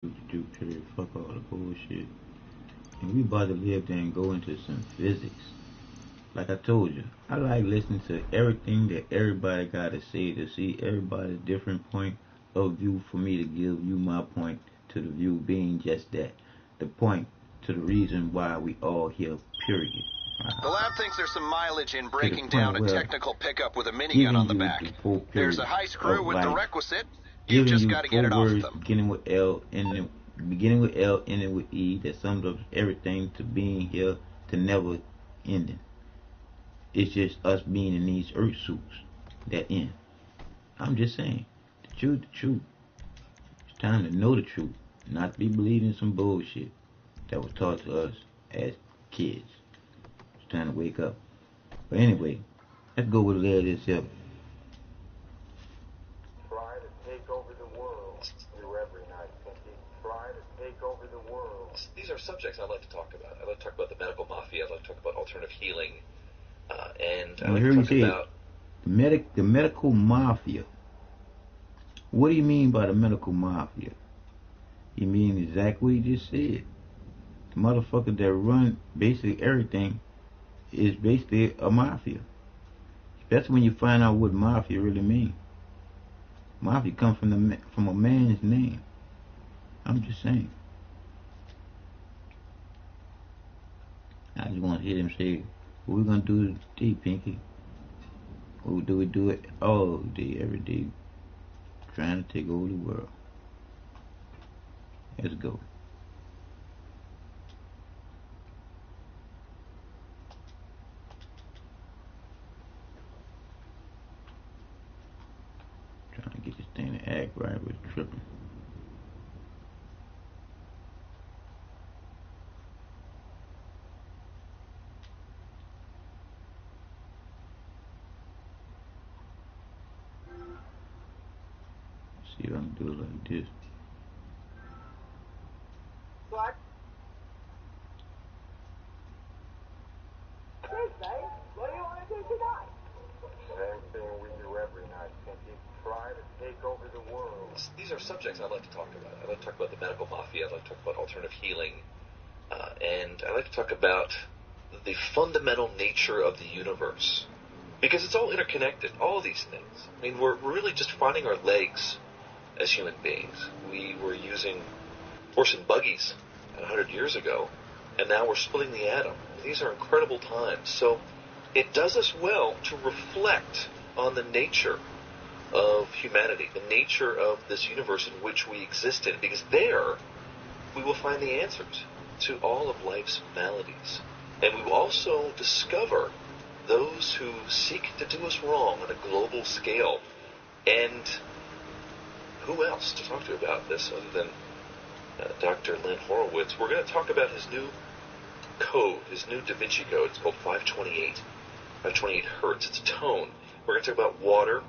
do period. Fuck all the bullshit. And we about to live there and go into some physics. Like I told you, I like listening to everything that everybody got to say to see everybody's different point of view for me to give you my point to the view being just that. The point to the reason why we all here, period. The lab thinks there's some mileage in To the breaking point down a where technical pickup with a minigun giving on the you back. the full There's period a high screw of with the life, requisite. You've giving just you got to get four it off words them. beginning with L, ending with E, that sums up everything to being here to never ending. It's just us being in these earth suits that end. I'm just saying, the truth, the truth. It's time to know the truth, not be believing some bullshit that was taught to us as kids. It's time to wake up. But anyway, let's go with the this here. Try to take over the world. You every night, Pinky. Try to take over the world. These are subjects I like to talk about. I like to talk about the medical mafia. I like to talk about alternative healing. And I like Here to you talk say about... the medical mafia. What do you mean by the medical mafia? You mean exactly what you just said. The motherfuckers that run basically everything is basically a mafia. That's when you find out what mafia really means. Mafia comes from a man's name. I'm just saying. I just want to hear them say, what we gonna do today, Pinky? Or do we do it all day, every day, trying to take over the world? Let's go. Trying to get this thing to act right, but it's tripping. See if I can do it like this. What? What do you want to do tonight? Same thing we do every night, Pinky. Try to take over the world. These are subjects I like to talk about. I like to talk about the medical mafia. I like to talk about alternative healing. And I like to talk about the fundamental nature of the universe. Because it's all interconnected, all these things. I mean, we're really just finding our legs as human beings. We were using horse and buggies 100 years ago, and now we're splitting the atom. These are incredible times. So it does us well to reflect on the nature of humanity, the nature of this universe in which we exist in, because there we will find the answers to all of life's maladies. And we will also discover those who seek to do us wrong on a global scale. And who else to talk to about this other than Dr. Len Horowitz? We're going to talk about his new code, his new Da Vinci Code. It's called 528 hertz. It's a tone. We're going to talk about water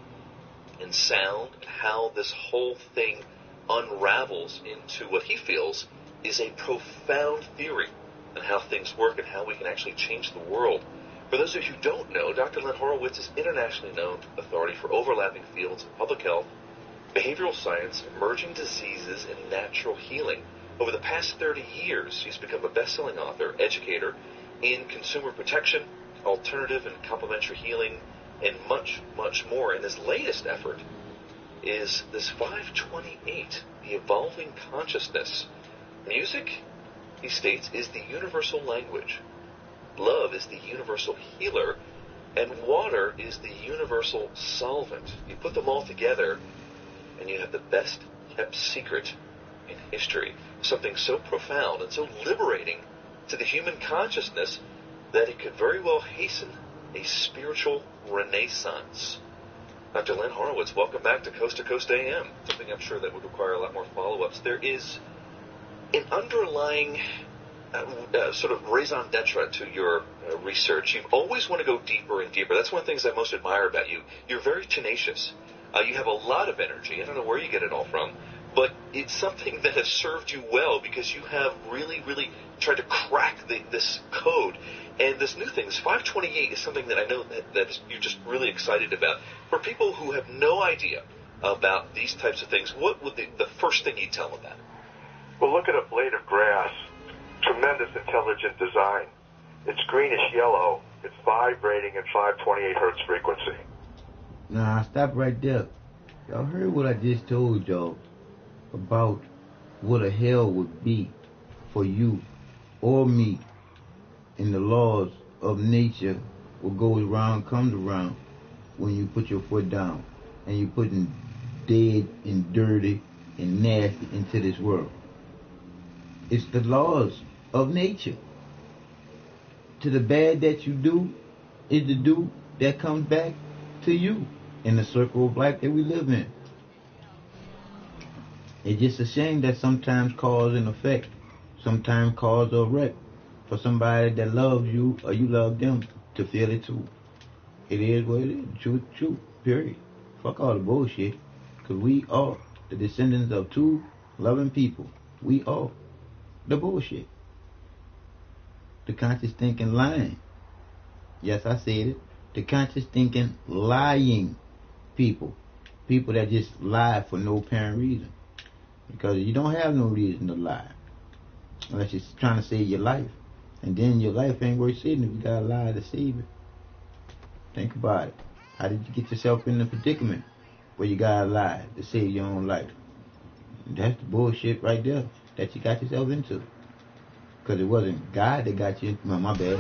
and sound and how this whole thing unravels into what he feels is a profound theory on how things work and how we can actually change the world. For those of you who don't know, Dr. Len Horowitz is internationally known authority for overlapping fields of public health, behavioral science, emerging diseases, and natural healing. Over the past 30 years, he's become a best-selling author, educator in consumer protection, alternative and complementary healing, and much, much more. And his latest effort is this 528, the evolving consciousness. Music, he states, is the universal language. Love is the universal healer, and water is the universal solvent. You put them all together, and you have the best kept secret in history. Something so profound and so liberating to the human consciousness that it could very well hasten a spiritual renaissance. Dr. Len Horowitz, welcome back to Coast AM. Something I'm sure that would require a lot more follow-ups. There is an underlying sort of raison d'etre to your research. You always want to go deeper and deeper. That's one of the things I most admire about you. You're very tenacious. You have a lot of energy. I don't know where you get it all from, but it's something that has served you well because you have really, really tried to crack this code. And this new thing, this 528, is something that I know that you're just really excited about. For people who have no idea about these types of things, what would the first thing you'd tell them about? Well, look at a blade of grass. Tremendous intelligent design. It's greenish yellow. It's vibrating at 528 hertz frequency. Nah, stop right there. Y'all heard what I just told y'all about what a hell would be for you or me, and the laws of nature what goes around comes around when you put your foot down and you putting dead and dirty and nasty into this world. It's the laws of nature. To the bad that you do is the do that comes back to you in the circle of life that we live in. It's just a shame that sometimes cause and effect, sometimes cause or wreck for somebody that loves you or you love them to feel it too. It is what it is. Truth, truth, period. Fuck all the bullshit. Because we are the descendants of two loving people. We are the bullshit. The conscious thinking lying. Yes, I said it. The conscious thinking lying people. People that just lie for no apparent reason. Because you don't have no reason to lie. Unless you're trying to save your life. And then your life ain't worth saving if you gotta lie to save it. Think about it. How did you get yourself in the predicament where you gotta lie to save your own life? That's the bullshit right there that you got yourself into. Because it wasn't God that got you, well, my bad.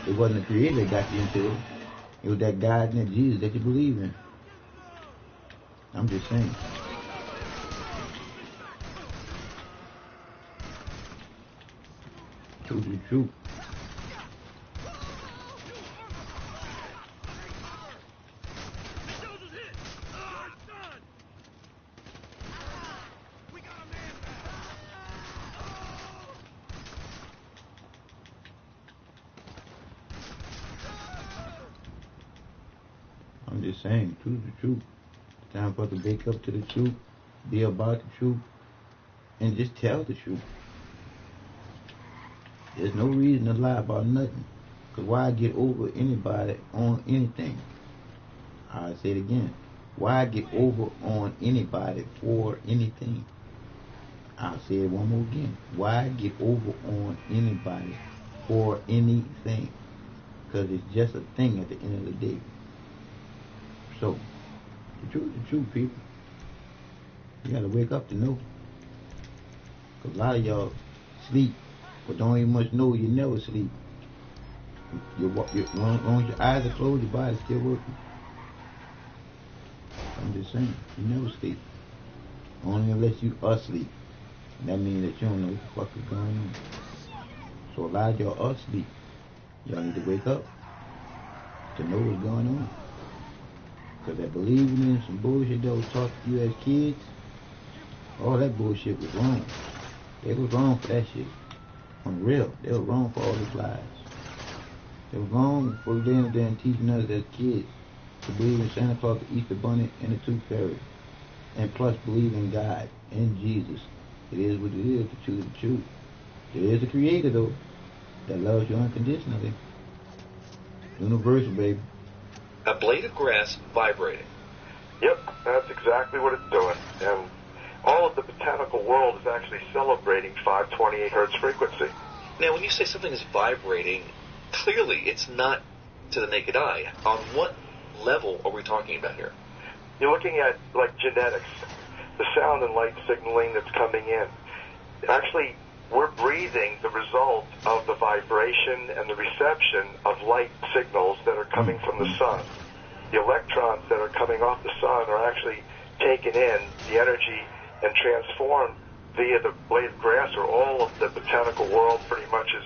It wasn't the Creator that got you into it. It was that God and that Jesus that you believe in. I'm just saying. Truth is truth. I'm just saying, truth is truth. It's time for us to wake up to the truth, be about the truth, and just tell the truth. There's no reason to lie about nothing. Because why get over anybody on anything? I'll say it again. Why get over on anybody for anything? I'll say it one more again. Why get over on anybody for anything? Because it's just a thing at the end of the day. So, the truth is the truth, people. You gotta wake up to know. Because a lot of y'all sleep, but don't even much know you never sleep. As long as your eyes are closed, your body's still working. I'm just saying, you never sleep. Only unless you asleep. And that means that you don't know what the fuck is going on. So a lot of y'all asleep. Y'all need to wake up to know what's going on. Because that believing in some bullshit that was taught to you as kids, all that bullshit was wrong. They was wrong for that shit. On the real, they were wrong for all these lies. They were wrong for them then teaching us as kids to believe in Santa Claus, the Easter Bunny, and the Tooth Fairy. And plus believe in God and Jesus. It is what it is, to choose the truth. There is a creator though, that loves you unconditionally. Universal, baby. A blade of grass vibrating. Yep, that's exactly what it's doing. And all of the botanical world is actually celebrating 528 hertz frequency. Now, when you say something is vibrating, clearly it's not to the naked eye. On what level are we talking about here? You're looking at, like, genetics, the sound and light signaling that's coming in. Actually, we're breathing the result of the vibration and the reception of light signals that are coming from the sun. The electrons that are coming off the sun are actually taken in the energy and transformed via the blade of grass, or all of the botanical world pretty much is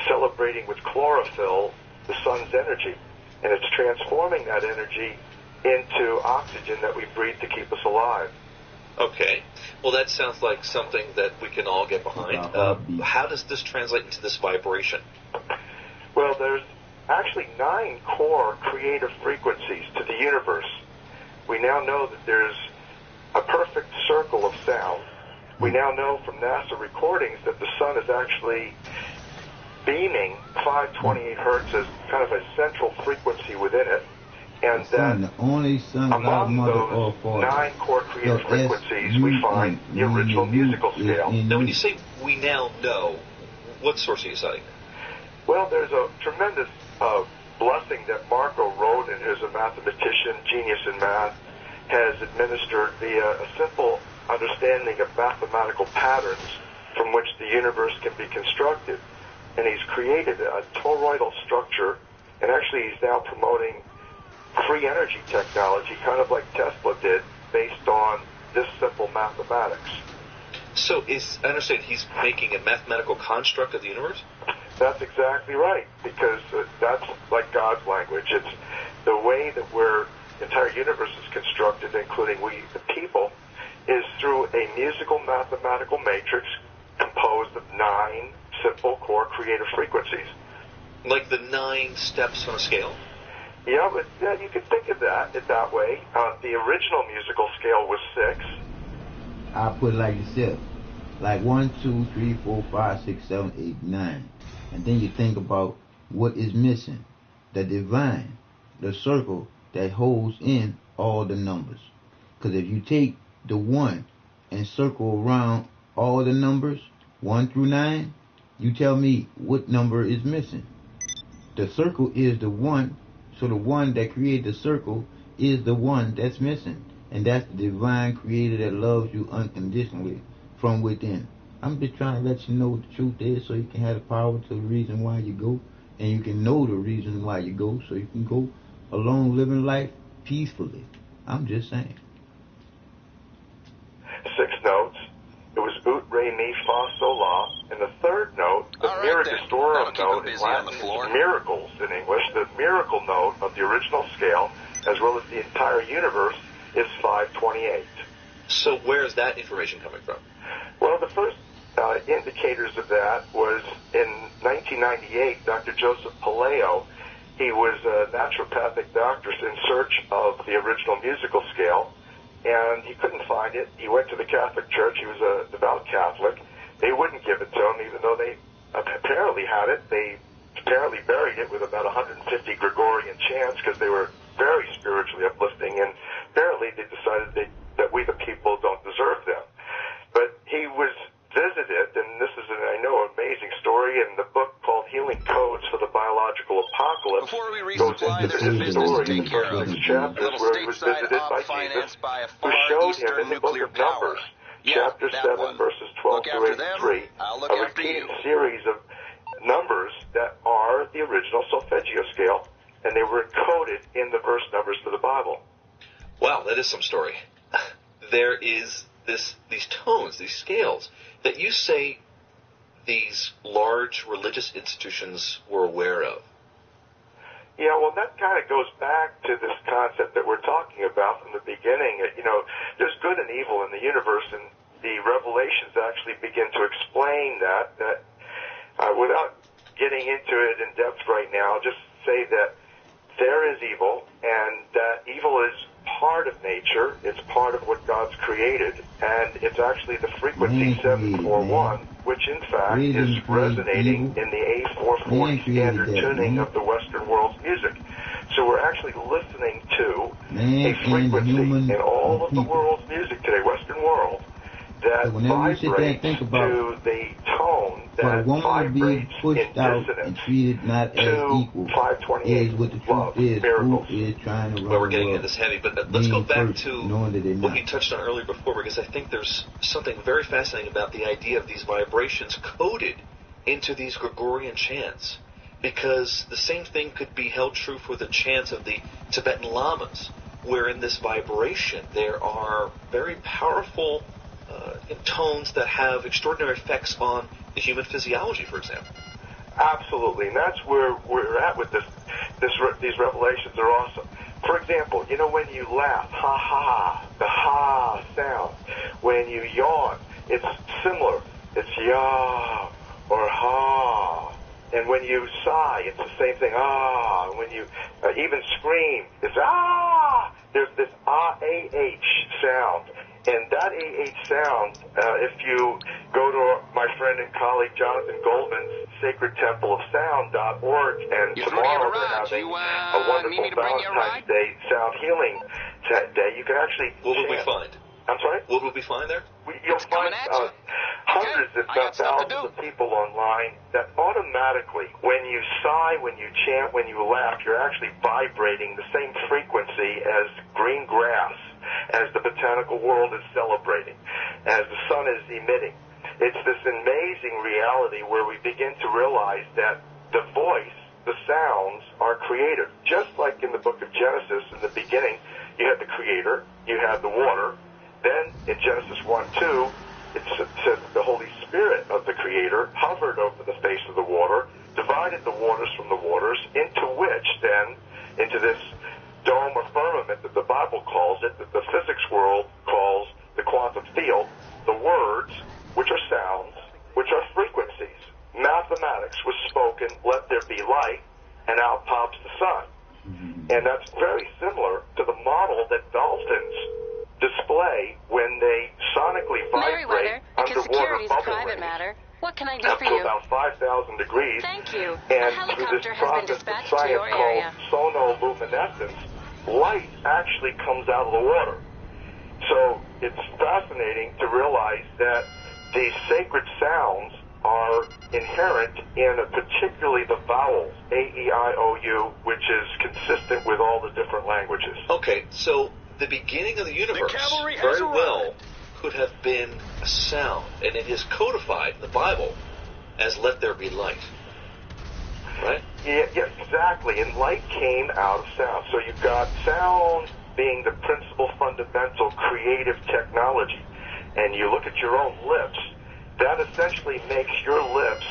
celebrating with chlorophyll the sun's energy. And it's transforming that energy into oxygen that we breathe to keep us alive. Okay. Well, that sounds like something that we can all get behind. How does this translate into this vibration? Well, there's actually 9 core creative frequencies to the universe. We now know that there's a perfect circle of sound. We now know from NASA recordings that the sun is actually beaming 528 hertz as kind of a central frequency within it. And Son, the only son of our among mother those or father. 9 core creative frequencies, we find the meaning original the U musical is scale. in Now, when you. you say we now know, what source are you citing? Well, there's a tremendous blessing that Marco Rodin, who's a mathematician, genius in math, has administered via a simple understanding of mathematical patterns from which the universe can be constructed. And he's created a toroidal structure, and actually he's now promoting free energy technology, kind of like Tesla did, based on this simple mathematics. So I understand he's making a mathematical construct of the universe? That's exactly right, because that's like God's language. It's the way that the entire universe is constructed, including we, the people, is through a musical mathematical matrix composed of 9 simple core creative frequencies. Like the 9 steps on a scale? Yeah, but you could think of that way. The original musical scale was 6. I put it like this: like 1, 2, 3, 4, 5, 6, 7, 8, 9. And then you think about what is missing. The divine, the circle that holds in all the numbers. Because if you take the 1 and circle around all the numbers, 1 through 9, you tell me what number is missing. The circle is the 1, so the 1 that created the circle is the 1 that's missing. And that's the divine creator that loves you unconditionally from within. I'm just trying to let you know what the truth is, so you can have the power to the reason why you go, and you can know the reason why you go, so you can go along living life peacefully. I'm just saying. 6 notes. It was ut, re, mi, fa, sol, la. And the third note, the All right, then. miragistorum That'll keep 'em note in busy on Latin, the floor. is miracles in English. The miracle note of the original scale, as well as the entire universe, is 528. So where is that information coming from? Well, the first indicators of that was in 1998, Dr. Joseph Paleo. He was a naturopathic doctor in search of the original musical scale, and he couldn't find it. He went to the Catholic Church. He was a devout Catholic. They wouldn't give it to him, even though they apparently had it. They apparently buried it with about 150 Gregorian chants because they were very spiritually uplifting, and apparently they decided that we the people don't deserve them. But he was visited, and this is an amazing story in the book called Healing Codes for the Biological Apocalypse. Before we Goes resupply, into there's a this business to story take in the care first of. 6 A chapters little where he was stateside visited by op financed Jesus, by a who far showed him eastern in the book nuclear of power. Numbers, Yeah, chapter that 7, one. verses 12 Look through after them, 83, I'll look a after repeating you. series of numbers that are the original solfeggio scale, and they were encoded in the verse numbers for the Bible. Wow, that is some story. There is these tones, these scales, that you say these large religious institutions were aware of. Yeah, well, that kind of goes back to this concept that we're talking about from the beginning. There's good and evil in the universe, and the revelations actually begin to explain that without getting into it in depth right now, just say that there is evil, and that evil is part of nature. It's part of what God's created, and it's actually the frequency 741, which in fact is resonating in the A440 standard tuning of the Western world's music. So we're actually listening to a frequency in all of the world's music today, Western world, that vibrates to the tone that vibrates in dissonance to 528, love, miracles. Well, we're getting into this heavy, but let's go back to what we touched on earlier before, because I think there's something very fascinating about the idea of these vibrations coded into these Gregorian chants, because the same thing could be held true for the chants of the Tibetan lamas, where in this vibration there are very powerful tones that have extraordinary effects on the human physiology, for example. Absolutely, and that's where we're at with this. These revelations are awesome. For example, when you laugh, ha ha, the ha sound. When you yawn, it's similar. It's ya or ha. And when you sigh, it's the same thing, ah. And when you even scream, it's ah. There's this ah-ah sound. And that sound, if you go to my friend and colleague Jonathan Goldman's sacredtempleofsound.org, and You tomorrow threw me a they're ride. having You, a need wonderful me to bring you a Valentine's ride? Day sound healing day. You can actually What will we chant. find? I'm sorry? What will we find there? You'll It's find coming at you. hundreds, Okay, if I not got stuff to thousands do. of people online that automatically, when you sigh, when you chant, when you laugh, you're actually vibrating the same frequency as green grass, as the botanical world is celebrating, as the sun is emitting. It's this amazing reality where we begin to realize that the voice, the sounds, are creative. Just like in the book of Genesis, in the beginning, you had the creator, you had the water. Then in Genesis 1:2, it says the Holy Spirit of the creator hovered over the face of the water, divided the waters from the waters, into which then, into this dome or firmament that the Bible calls it, that the physics world calls the quantum field, the words, which are sounds, which are frequencies. Mathematics was spoken, let there be light, and out pops the sun. And that's very similar to the model that dolphins display when they sonically vibrate Merriweather, because underwater security is bubble private rings matter. What can I do up for to you? about 5,000 degrees. Thank you. And A through this helicopter has been process that dispatched to science your area. calls sonoluminescence, light actually comes out of the water. So it's fascinating to realize that these sacred sounds are inherent in particularly the vowels, A-E-I-O-U, which is consistent with all the different languages. Okay, so the beginning of the universe cavalry has very arrived. well could have been a sound, and it is codified in the Bible as "Let there be light." Right? Yeah, exactly. And light came out of sound. So you've got sound being the principal fundamental creative technology. And you look at your own lips, that essentially makes your lips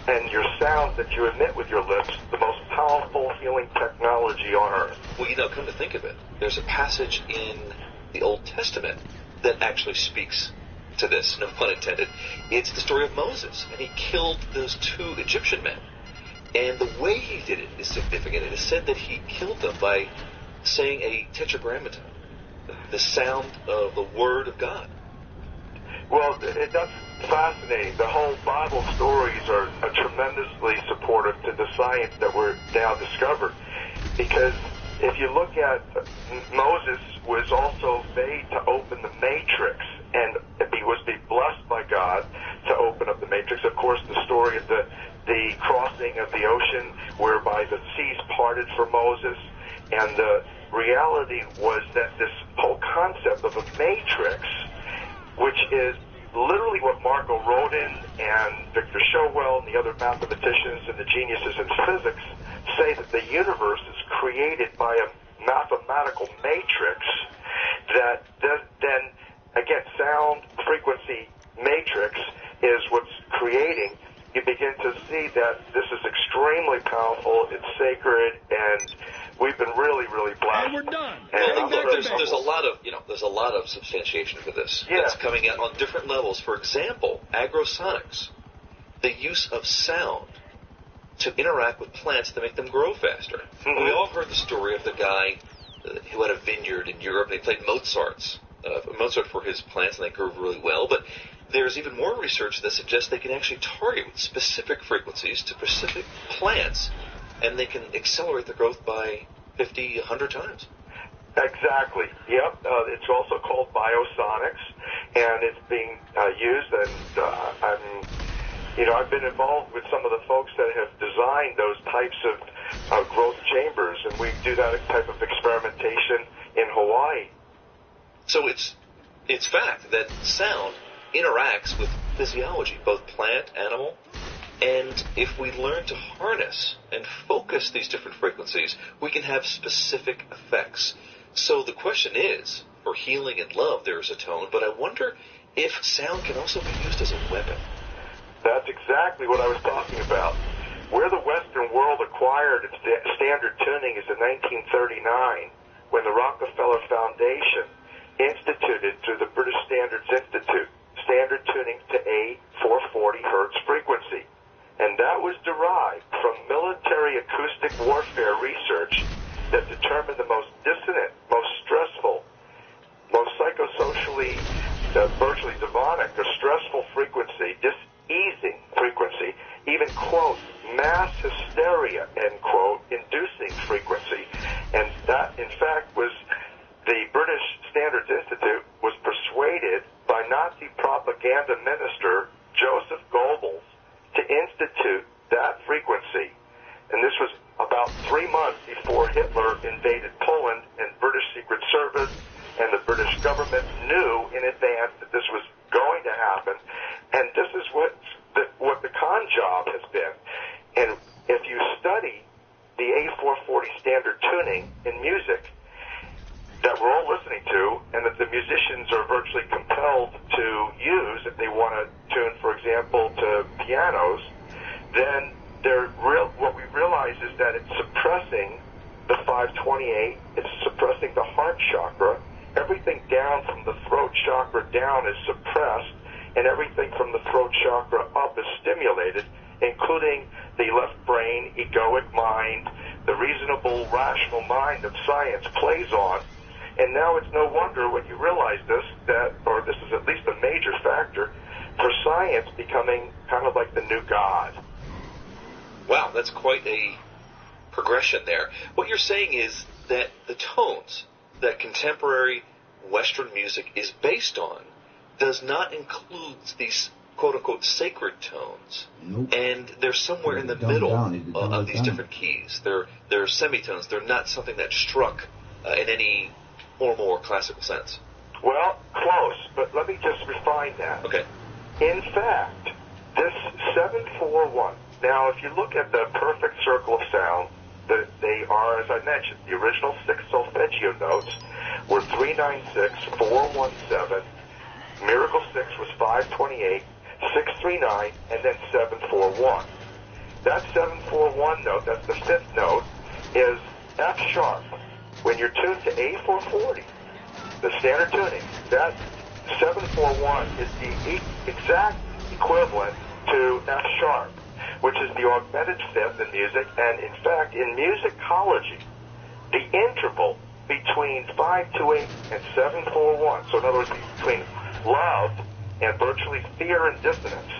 and your sound that you emit with your lips the most powerful healing technology on earth. Well, come to think of it, there's a passage in the Old Testament that actually speaks to this, no pun intended. It's the story of Moses, and he killed those 2 Egyptian men. And the way he did it is significant. It is said that he killed them by saying a tetragrammaton, the sound of the Word of God. Well, that's fascinating. The whole Bible stories are tremendously supportive to the science that we're now discovered. Because if you look at Moses was also made to open the matrix, and he was blessed by God to open up the matrix. Of course, the story of the crossing of the ocean, whereby the seas parted for Moses, and the reality was that this whole concept of a matrix, which is literally what Marco Rodin and Victor Showell and the other mathematicians and the geniuses in physics say, that the universe is created by a mathematical matrix that then again, sound frequency matrix is what's creating. You begin to see that this is extremely powerful, it's sacred, and we've been really, really blessed. And we're done. Well, Back to there's basics. a lot of there's a lot of substantiation for this Yeah. that's coming out on different levels. For example, agrosonics, the use of sound to interact with plants to make them grow faster. Mhm. We all heard the story of the guy who had a vineyard in Europe. They played Mozart for his plants, and they grew really well. But there's even more research that suggests they can actually target with specific frequencies to specific plants, and they can accelerate the growth by 50, 100 times. Exactly. Yep. It's also called biosonics, and it's being used. And I've been involved with some of the folks that have designed those types of growth chambers, and we do that type of experimentation in Hawaii. So it's fact that sound interacts with physiology, both plant, animal, and if we learn to harness and focus these different frequencies, we can have specific effects. So the question is, for healing and love, there is a tone, but I wonder if sound can also be used as a weapon. That's exactly what I was talking about. Where the Western world acquired its standard tuning is in 1939, when the Rockefeller Foundation instituted through the British Standards Institute standard tuning to a 440 hertz frequency. And that was derived from military acoustic warfare research that determined the most dissonant, most stressful, most psychosocially and this was about 3 months before Hitler invaded Poland, and British Secret Service and the British government knew in advance that this was going to happen, and this is what the con job has been. And if you study the A440 standard tuning in music that we're all listening to, and that the musicians are virtually compelled to use if they want to tune, for example, to pianos, then what we realize is that it's suppressing the 528, it's suppressing the heart chakra. Everything down from the throat chakra down is suppressed, and everything from the throat chakra up is stimulated, including the left brain, egoic mind, the reasonable, rational mind of science plays on. And now it's no wonder when you realize this, or this is at least a major factor, for science becoming kind of like the new God. Wow, that's quite a progression there. What you're saying is that the tones that contemporary Western music is based on does not include these quote-unquote sacred tones. Nope. And they're somewhere in the middle of these different keys. They're semitones. They're not something that's struck in any formal or classical sense. Well, close, but let me just refine that. Okay. In fact, this 741, now if you look at the perfect circle of sound, they are, as I mentioned, the original 6 solfeggio notes were 396, 417, Miracle 6 was 528, 639, and then 741. That 741 note, that's the 5th note, is F sharp. When you're tuned to A440, the standard tuning, that 741 is the exact equivalent to F sharp, which is the augmented 5th in music, and in fact, in musicology, the interval between 528 and 741, so in other words, between love and virtually fear and dissonance,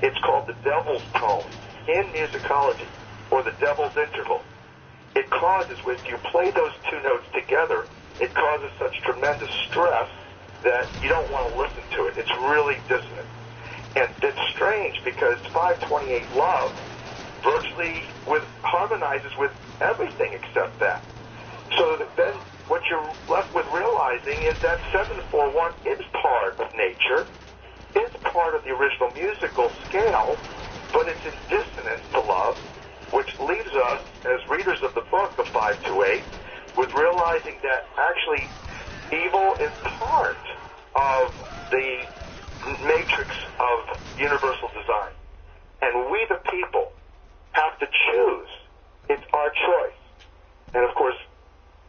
it's called the devil's tone in musicology, or the devil's interval. It causes, when you play those two notes together, it causes such tremendous stress that you don't want to listen to it. It's really dissonant. And it's strange because 528 love virtually harmonizes with everything except that. So that then what you're left with realizing is that 741 is part of nature, is part of the original musical scale, but it's in dissonance to love, which leaves us, as readers of the book of 528, with realizing that actually evil is part of the matrix of universal design. And we, the people, have to choose. It's our choice. And of course,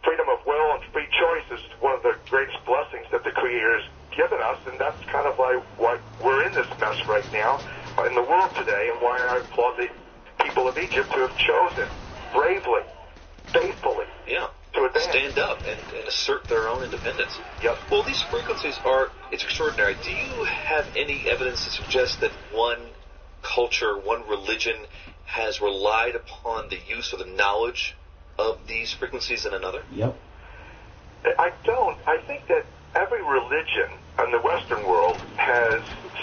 freedom of will and free choice is one of the greatest blessings that the Creator has given us, and that's kind of like why we're in this mess right now in the world today, and why I applaud the people of Egypt who have chosen bravely, faithfully, to advance. Stand up and assert their own independence. Yep. Well, these frequencies it's extraordinary. Do you have any evidence to suggest that one culture, one religion has relied upon the use or the knowledge of these frequencies in another? Yep. I don't. I think that every religion in the Western world has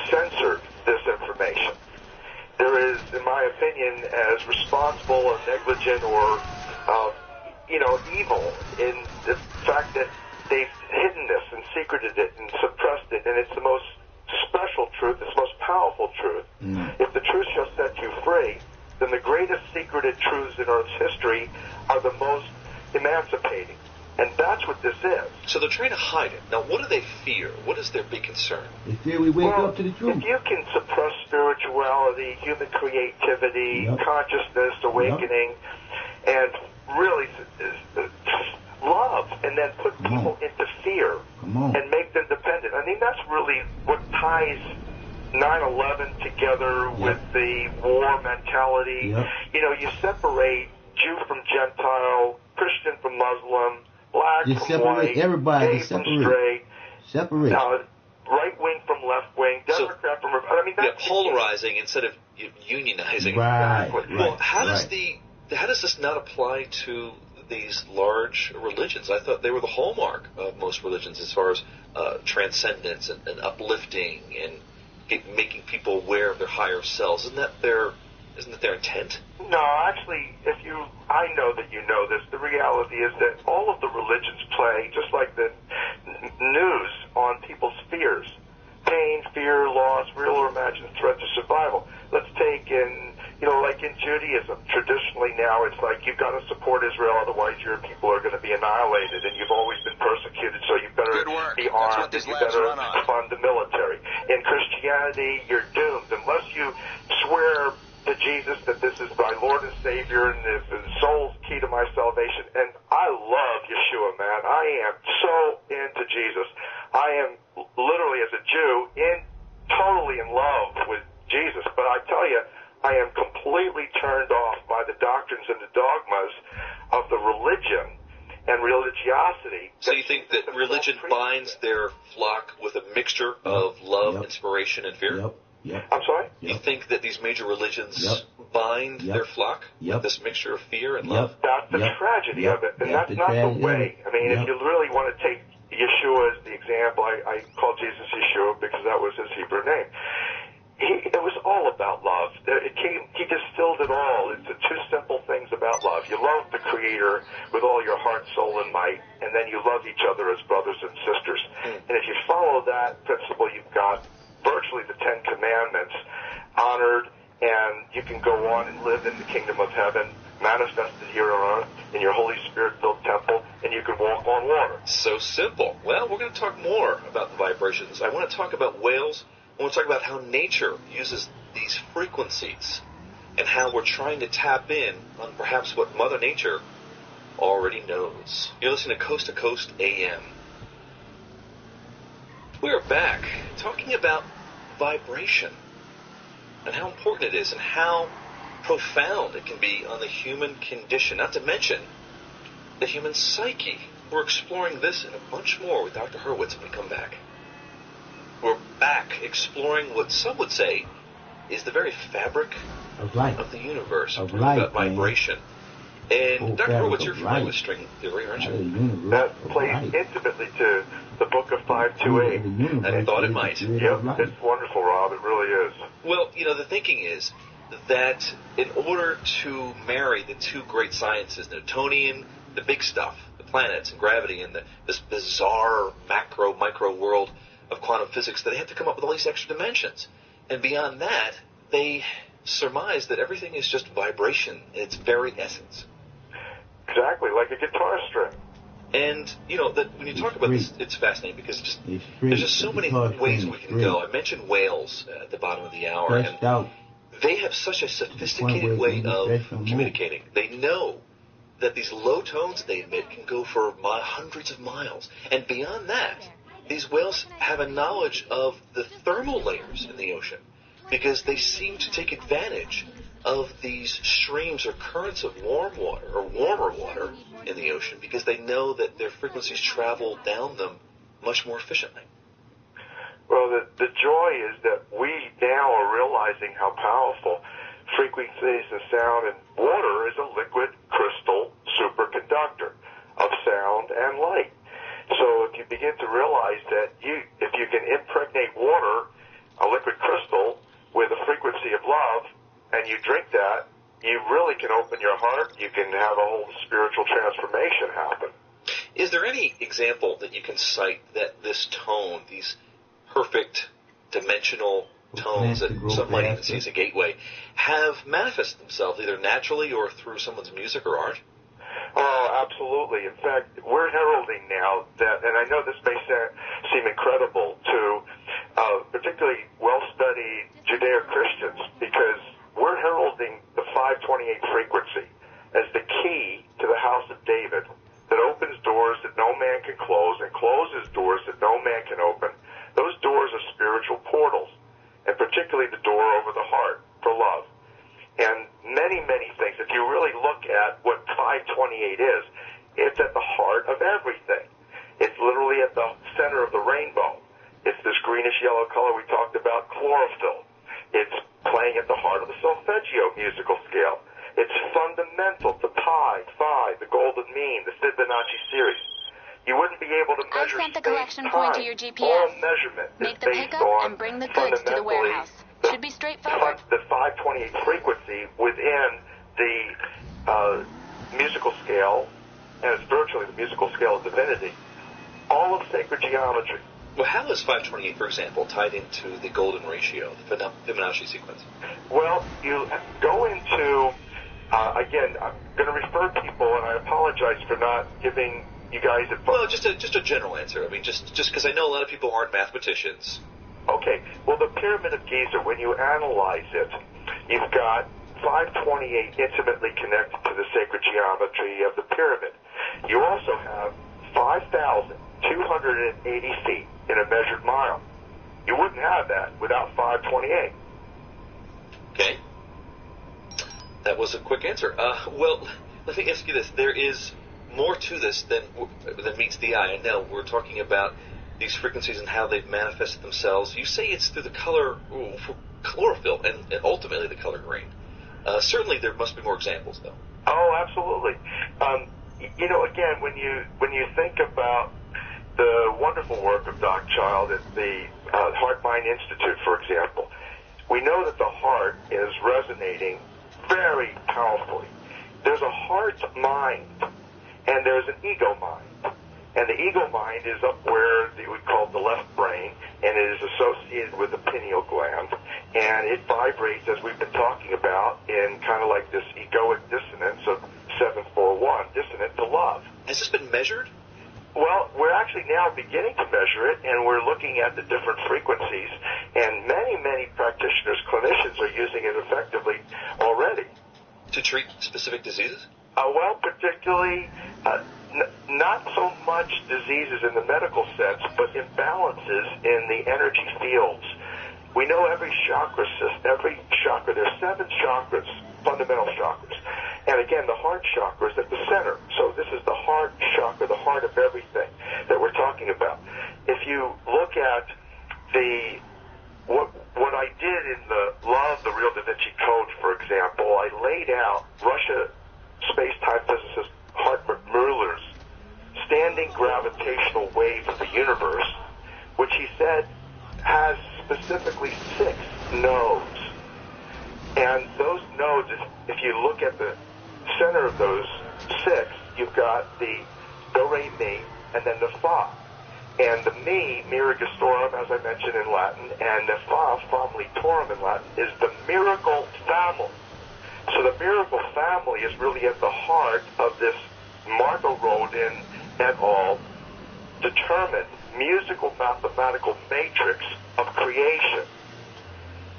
censored this information. There is, in my opinion, as responsible or negligent or, evil in the fact that they've hidden this and secreted it and suppressed it, and it's the most special truth, it's the most powerful truth. If the truth shall set you free, then the greatest secreted truths in Earth's history are the most emancipating. And that's what this is. So they're trying to hide it. Now, what do they fear? What is their big concern? They fear we wake up to the truth. If you can suppress spirituality, human creativity, consciousness, awakening, and really love, and then put people into fear and make them dependent. I mean, that's really what ties 9/11 together with the war mentality. You separate Jew from Gentile, Christian from Muslim, black Just from separate white, everybody. gay from straight, Separate. right wing from left wing, Democrat from Republican. I mean, that's polarizing instead of unionizing. Right. Well, how does this not apply to these large religions? I thought they were the hallmark of most religions as far as transcendence and uplifting and making people aware of their higher selves. Isn't that their Isn't that their intent? No, actually, I know that you know this. The reality is that all of the religions play, just like the news, on people's fears. Pain, fear, loss, real or imagined threat to survival. Let's take like in Judaism, traditionally now it's like you've got to support Israel, otherwise your people are going to be annihilated, and you've always been persecuted, so you better be armed and you better fund the military. In Christianity, you're doomed unless you swear to Jesus that this is my Lord and Savior and the soul's key to my salvation. And I love Yeshua, man. I am so into Jesus. I am literally, as a Jew, totally in love with Jesus. But I tell you, I am completely turned off by the doctrines and the dogmas of the religion and religiosity. So you think that religion binds their flock with a mixture of love, inspiration, and fear? Yep. I'm sorry? You think that these major religions bind their flock with this mixture of fear and love? That's the tragedy of it, and that's not the way. I mean, if you really want to take Yeshua as the example, I call Jesus Yeshua because that was his Hebrew name. It was all about love. He distilled it all into two simple things about love. You love the Creator with all your heart, soul, and might, and then you love each other as brothers and sisters. And if you follow that principle, you've got virtually the Ten Commandments honored, and you can go on and live in the kingdom of heaven, manifested here on earth in your Holy Spirit-filled temple, and you can walk on water. So simple. Well, we're going to talk more about the vibrations. I want to talk about whales. I want to talk about how nature uses these frequencies and how we're trying to tap in on perhaps what Mother Nature already knows. You're listening to Coast AM. We are back talking about vibration and how important it is and how profound it can be on the human condition, not to mention the human psyche. We're exploring this and a bunch more with Dr. Hurwitz when we come back. We're back exploring what some would say is the very fabric of life, of the universe, of life, about vibration. And Dr. Hurwitz, you're familiar with string theory, aren't you? That plays intimately to the book of 528. I thought it might. Yep, it's wonderful, Rob. It really is. Well, the thinking is that in order to marry the two great sciences, Newtonian, the big stuff, the planets and gravity, and this bizarre micro world of quantum physics, that they have to come up with all these extra dimensions. And beyond that, they surmise that everything is just vibration in its very essence. Exactly, like a guitar string. And, that when you talk about this, it's fascinating because there's just so many ways we can go. I mentioned whales at the bottom of the hour, and they have such a sophisticated way of communicating. They know that these low tones they emit can go for hundreds of miles. And beyond that, these whales have a knowledge of the thermal layers in the ocean because they seem to take advantage of these streams or currents of warm water or warmer water in the ocean because they know that their frequencies travel down them much more efficiently. Well, the joy is that we now are realizing how powerful frequencies of sound and water is a liquid crystal superconductor of sound and light. So if you begin to realize that if you can impregnate water, a liquid crystal, with a frequency of love, and you drink that, you really can open your heart. You can have a whole spiritual transformation happen. Is there any example that you can cite that this tone, these perfect dimensional tones that some might even see as a gateway, have manifested themselves either naturally or through someone's music or art? Oh, absolutely. In fact, we're heralding now that, and I know this may seem incredible to particularly well-studied Judeo-Christians, because we're heralding the 528 frequency as the key to the house of David that opens doors that no man can close and closes doors that no man can open. Those doors are spiritual portals, and particularly the door over the heart for love. And many, many things. If you really look at what 528 is, it's at the heart of everything. It's literally at the center of the rainbow. It's this greenish-yellow color we talked about, chlorophyll. It's playing at the heart of the solfeggio musical scale. It's fundamental to pi, phi, the golden mean, the Fibonacci series. You wouldn't be able to measure I sent the collection point to your GPS. All measurement Make is the based pickup on and bring the goods to the warehouse. Should be straightforward. The 528 528 frequency within the musical scale, and it's virtually the musical scale of divinity, all of sacred geometry. Well, how is 528, for example, tied into the golden ratio, the Fibonacci sequence? Well, you go into, again, I'm going to refer people, and I apologize for not giving you guys a... Well, just a general answer. I mean, just because I know a lot of people aren't mathematicians. Okay, well, the Pyramid of Giza, when you analyze it, you've got 528 intimately connected to the sacred geometry of the pyramid. You also have 5,280 feet in a measured mile. You wouldn't have that without 528. Okay. That was a quick answer. Well, let me ask you this. There is more to this than meets the eye. I know we're talking about these frequencies and how they've manifested themselves. You say it's through the chlorophyll and ultimately the color green. Certainly there must be more examples, though. Oh, absolutely. You know, again, when you think about the wonderful work of Doc Child at the Heart Mind Institute, for example, we know that the heart is resonating very powerfully. There's a heart mind, and there's an ego mind. And the ego mind is up where we call the left brain, and it is associated with the pineal gland, and it vibrates, as we've been talking about, in kind of like this egoic dissonance of 741, dissonant to love. Has this been measured? Well, we're actually now beginning to measure it, and we're looking at the different frequencies, and many practitioners, clinicians, are using it effectively already. To treat specific diseases? Well, particularly, not so much diseases in the medical sense, but imbalances in the energy fields. We know every chakra, there's 7 chakras, fundamental chakras. And again, the heart chakra is at the center. So this is the heart chakra, the heart of everything that we're talking about. If you look at what I did in the LovE, the Real Da Vinci Code, for example, I laid out Russia space-time physicist Hartmut Müller's standing gravitational wave of the universe, which he said has specifically 6 nodes. And those nodes, if you look at the center of those 6, you've got the do, re, mi, and then the fa. And the mi, miragistorum, as I mentioned in Latin, and the fa, familitorum in Latin, is the miracle family. So the miracle family is really at the heart of this Marco Rodin et al. Determined musical mathematical matrix of creation.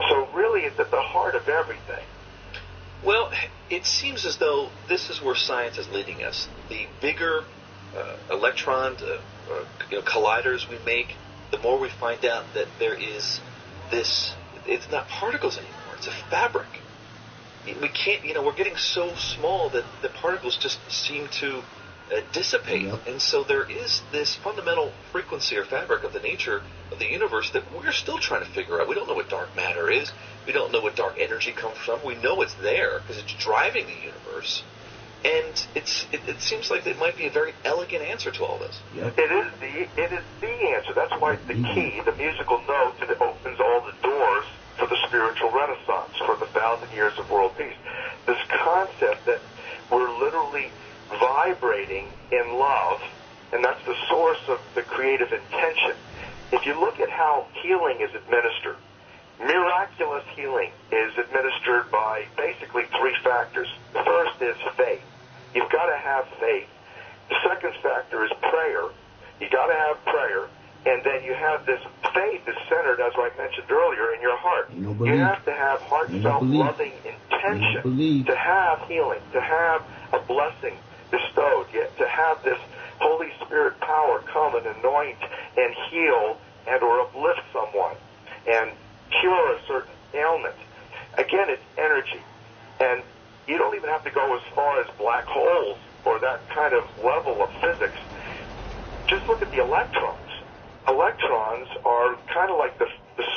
So really it's at the heart of everything. Well, it seems as though this is where science is leading us. The bigger electron colliders we make, the more we find out that there is this, it's not particles anymore, it's a fabric. We can't, we're getting so small that the particles just seem to dissipate. Yep. And so there is this fundamental frequency or fabric of the nature of the universe that we're still trying to figure out. We don't know what dark matter is. We don't know what dark energy comes from. We know it's there because it's driving the universe. And it seems like it might be a very elegant answer to all this. Yep. It is the answer. That's why the key, the musical note, that opens all the doors for the spiritual renaissance, for the 1,000 years of world peace. This concept that we're literally vibrating in love, and that's the source of the creative intention. If you look at how healing is administered, miraculous healing is administered by basically 3 factors. The first is faith. You've got to have faith. The second factor is prayer. You got to have prayer. And then you have this faith is centered, as I mentioned earlier, in your heart. You have to have heartfelt, loving intention to have healing, to have a blessing bestowed, yet to have this Holy Spirit power come and anoint and heal and or uplift someone and cure a certain ailment. Again, it's energy. And you don't even have to go as far as black holes or that kind of level of physics. Just look at the electrons. Electrons are kind of like the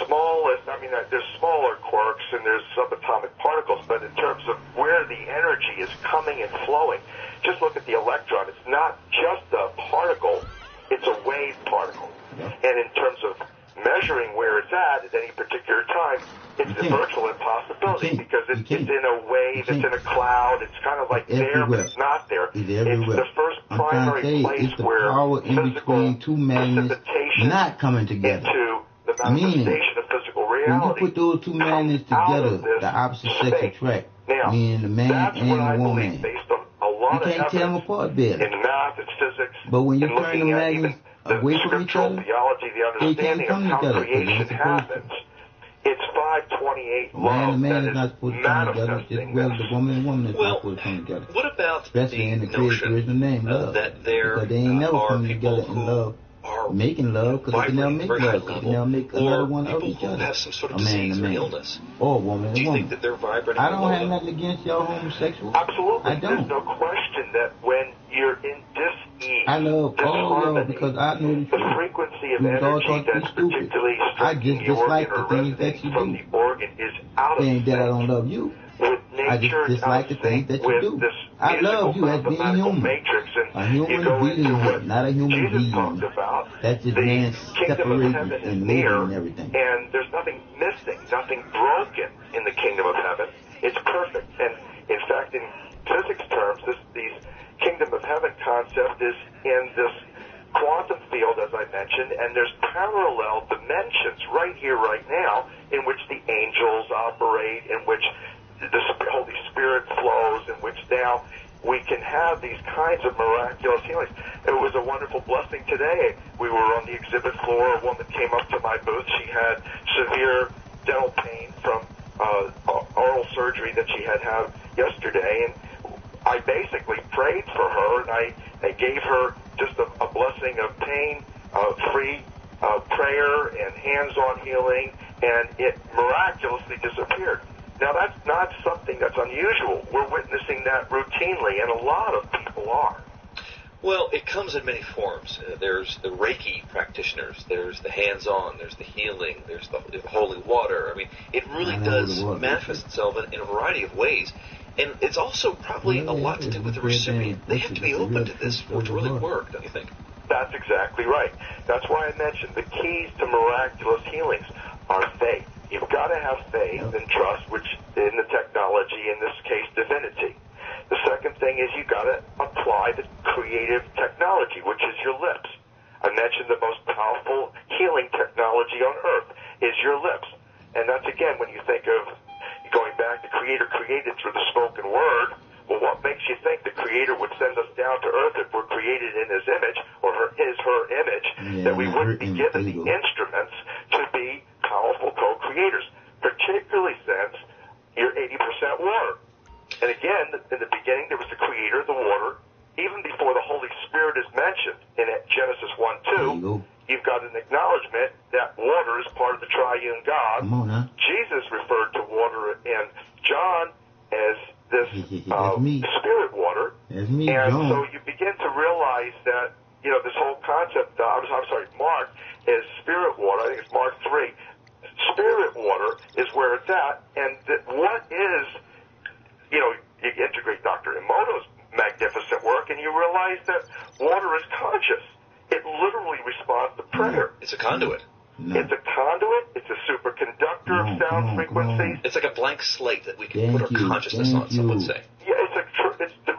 smallest, there's smaller quarks and there's subatomic particles, but in terms of where the energy is coming and flowing, just look at the electron. It's not just a particle, it's a wave particle. And in terms of measuring where it's at any particular time, it's a virtual impossibility because it's in a wave, it's in a cloud, it's kind of like there, but it's not there. It's everywhere. It's the first primary place it's the where power in between two magnets not coming together. Into the manifestation of physical reality. When you put those two magnets together, the opposite sex attract. Meaning the man and the woman. Based on a lot you can't tell them apart better. In math and physics. But when you turn the magnets away from each other, theology, the understanding of how creation happens. It's 528 love man that is not supposed to come together. Just well, the woman and woman is not supposed to come together. What about especially in the original name, love? That there because they ain't never are come together in love. Making love, because they can never make love, they can never make another one of each other. Have some sort of disease or illness. Or a woman Do you woman. think that they're vibrating? I don't have nothing against y'all homosexuals. Absolutely. I don't. There's no question that when you're in dis-ease, I love all y'all because I know the frequency of energy that's particularly I just dislike the things that you from do. the organ is out of saying that I don't love you. I just dislike the things that you do. I love you as being human. A human being, not a human being. That's just man separated and living and everything. And there's nothing missing, nothing broken in the kingdom of heaven. It's perfect. And in fact, in physics terms, this kingdom of heaven concept is in this quantum field, as I mentioned, and there's parallel dimensions right here, right now, in which the angels operate, in which the Holy Spirit flows, in which now we can have these kinds of miraculous healings. It was a wonderful blessing today. We were on the exhibit floor. A woman came up to my booth. She had severe dental pain from oral surgery that she had yesterday, and I basically prayed for her, and I gave her just a blessing of pain-free prayer and hands-on healing, and it miraculously disappeared. Now, that's not something that's unusual. We're witnessing that routinely, and a lot of people are. Well, it comes in many forms. There's the Reiki practitioners. There's the hands-on. There's the healing. There's the holy water. I mean, it really does manifest itself in a variety of ways. And it's also probably a lot to do with the recipient. They have to be open to this for it to really work, don't you think? That's exactly right. That's why I mentioned the keys to miraculous healings are faith. You've got to have faith and trust, which in the technology, in this case, divinity. The second thing is you've got to apply the creative technology, which is your lips. I mentioned the most powerful healing technology on earth is your lips. And that's, again, when you think of going back, the Creator created through the spoken word. Well, what makes you think the Creator would send us down to earth if we're created in His image, or her image, that we wouldn't be given the instruments to be powerful co-creators, particularly since you're 80% water. And again, in the beginning, there was the Creator, the water. Even before the Holy Spirit is mentioned in Genesis 1:2, you've got an acknowledgement that water is part of the triune God. Come on, huh? Jesus referred to water in John as this spirit water. That's me, and John. so you begin to realize that, this whole concept, Mark, is spirit water. I think it's Mark 3. Spirit water is where it's at. And what is, you integrate Dr. Emoto's magnificent work, and you realize that water is conscious. It literally responds to prayer. It's a conduit. No. It's a conduit. It's a superconductor of sound frequencies. It's like a blank slate that we can put our consciousness on, some would say. Yeah, it's the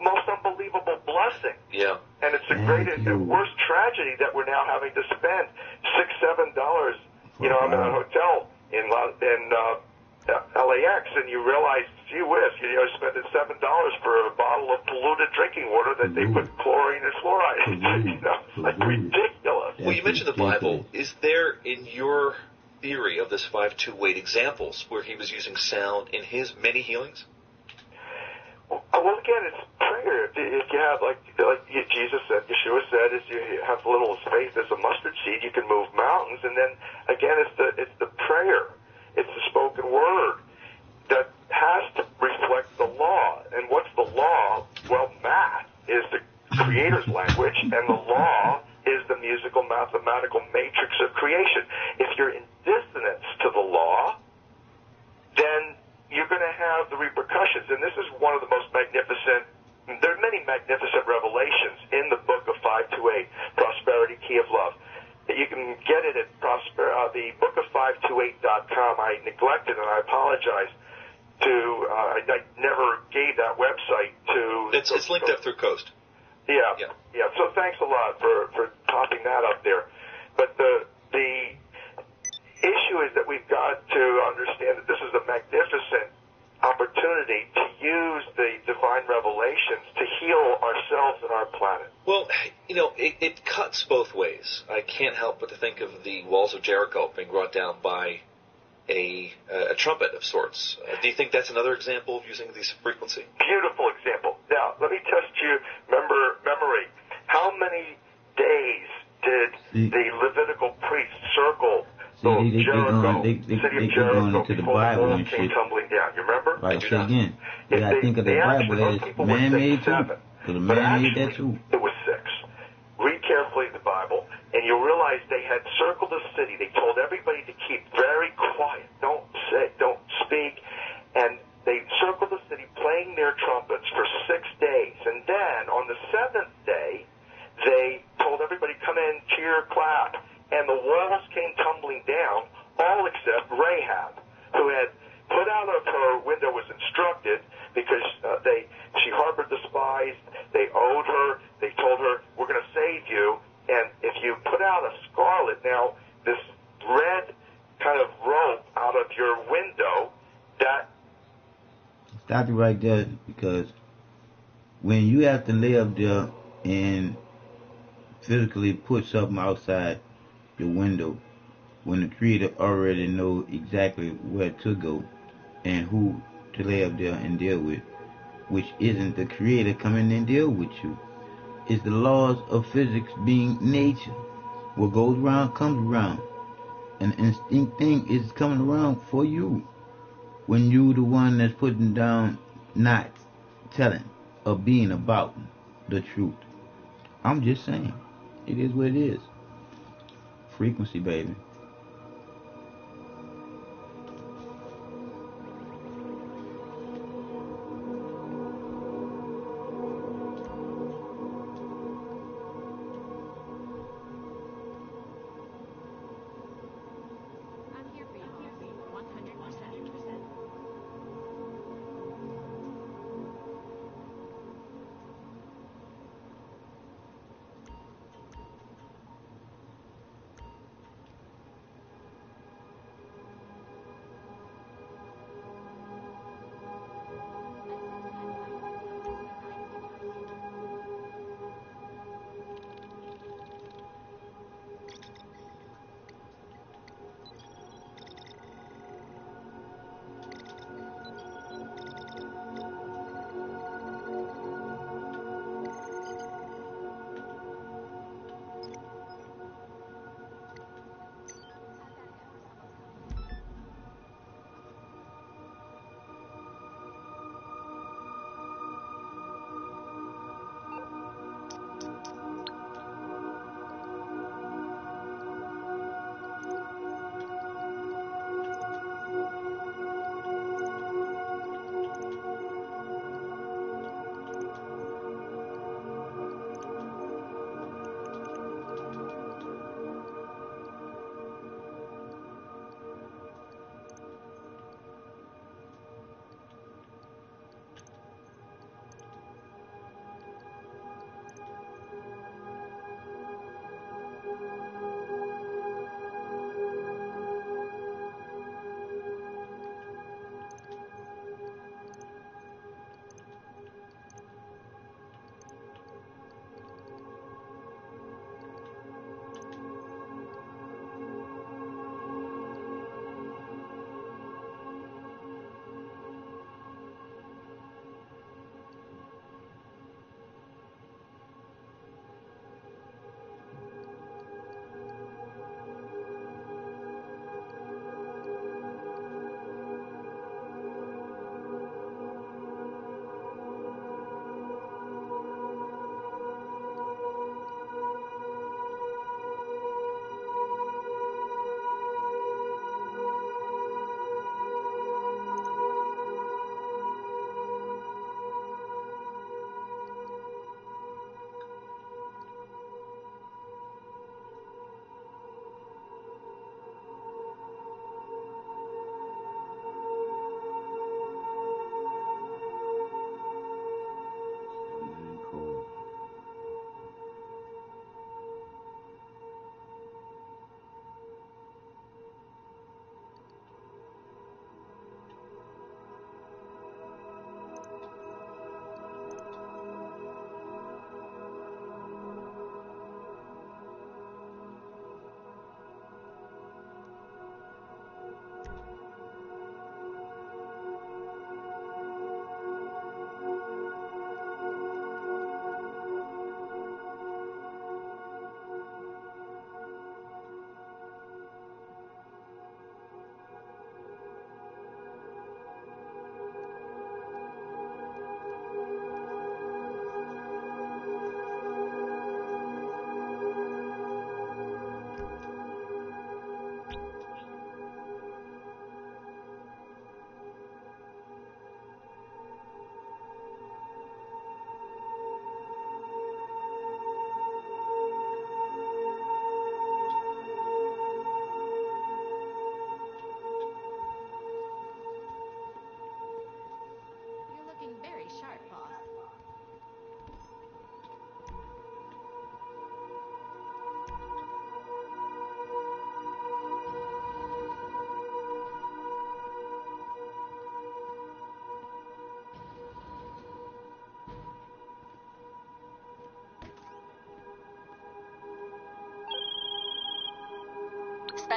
most unbelievable blessing. Yeah. And it's the greatest and worst tragedy that we're now having to spend $6-7. I'm in a hotel in LAX, and you realize, gee whiz, you're spending $7 for a bottle of polluted drinking water that they put chlorine and fluoride. Like ridiculous. Well, you mentioned the Bible. Is there, in your theory of this 5-2 weight, examples where he was using sound in his many healings? Well, again, it's prayer. If you have, like Jesus said, Yeshua said, if you have little faith as a mustard seed, you can move mountains. And then, again, it's the prayer. It's the spoken word that has to reflect the law. And what's the law? Well, math is the Creator's language, and the law is the musical, mathematical matrix of creation. If you're in dissonance to the law, then you're going to have the repercussions. And this is one of the most magnificent, there are many magnificent revelations in the book of 528, Prosperity, Key of Love. You can get it at the book528.com. I neglected and I apologize I never gave that website to... It's linked up through Coast. Yeah. So thanks a lot for popping that up there. But the issue is that we've got to understand that this is a magnificent opportunity to use the divine revelations to heal ourselves and our planet. Well, it cuts both ways. I can't help but to think of the walls of Jericho being brought down by a trumpet of sorts. Do you think that's another example of using these frequency? Beautiful example. Now, let me test you memory. How many days did the Levitical priests circle Jericho, city of Jericho, into the before Bible the wall and came shit. tumbling down? You remember? Right, so again, you gotta think of the Bible as man-made too. Because the man made that too. It was 6. Read carefully the Bible, and you'll realize they had circled the city. They told everybody to keep very quiet. Don't speak. And they circled the city playing their trumpets for 6 days. And then on the 7th day, they told everybody, come in, cheer, clap. And the walls came tumbling down, all except Rahab, who had put out of her window, was instructed, because she harbored the spies, they owed her, they told her, we're going to save you, and if you put out a scarlet, now this red kind of rope out of your window, that... Stop you right there, because when you have to lay up there and physically put something outside your window, when the creator already knows exactly where to go and who to lay up there and deal with, which isn't the creator coming and deal with you. It's the laws of physics being nature. What goes around comes around. And the instinct thing is coming around for you. When you the one that's putting down, not telling or being about the truth. I'm just saying. It is what it is. Frequency, baby. I'm here for you, 100%.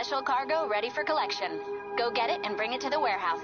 special cargo ready for collection. Go get it and bring it to the warehouse.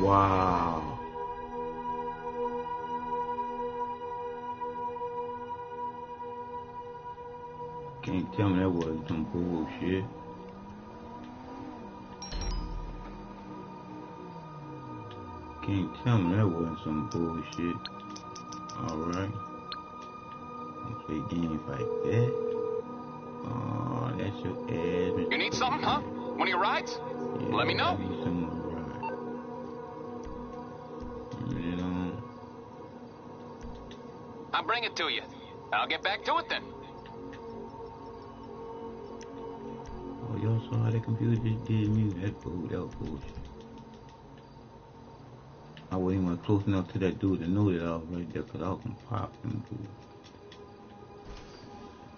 Wow. Can't tell me that wasn't some bullshit. Can't tell me that wasn't some bullshit. Alright. Don't play games like that. Oh, That's your ass. You need something, huh? One of your rides? Yeah, Let me know. I need some more ride. Turn it on. I'll bring it to you. I'll get back to it then. Oh, y'all saw how the computer just did me? That was bullshit. I wasn't even close enough to that dude to know that I was right there, because I was going to pop him, dude.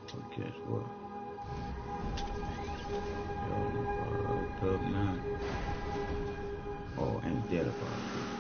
But guess what? Y'all fucked up now. Oh, ain't that about it?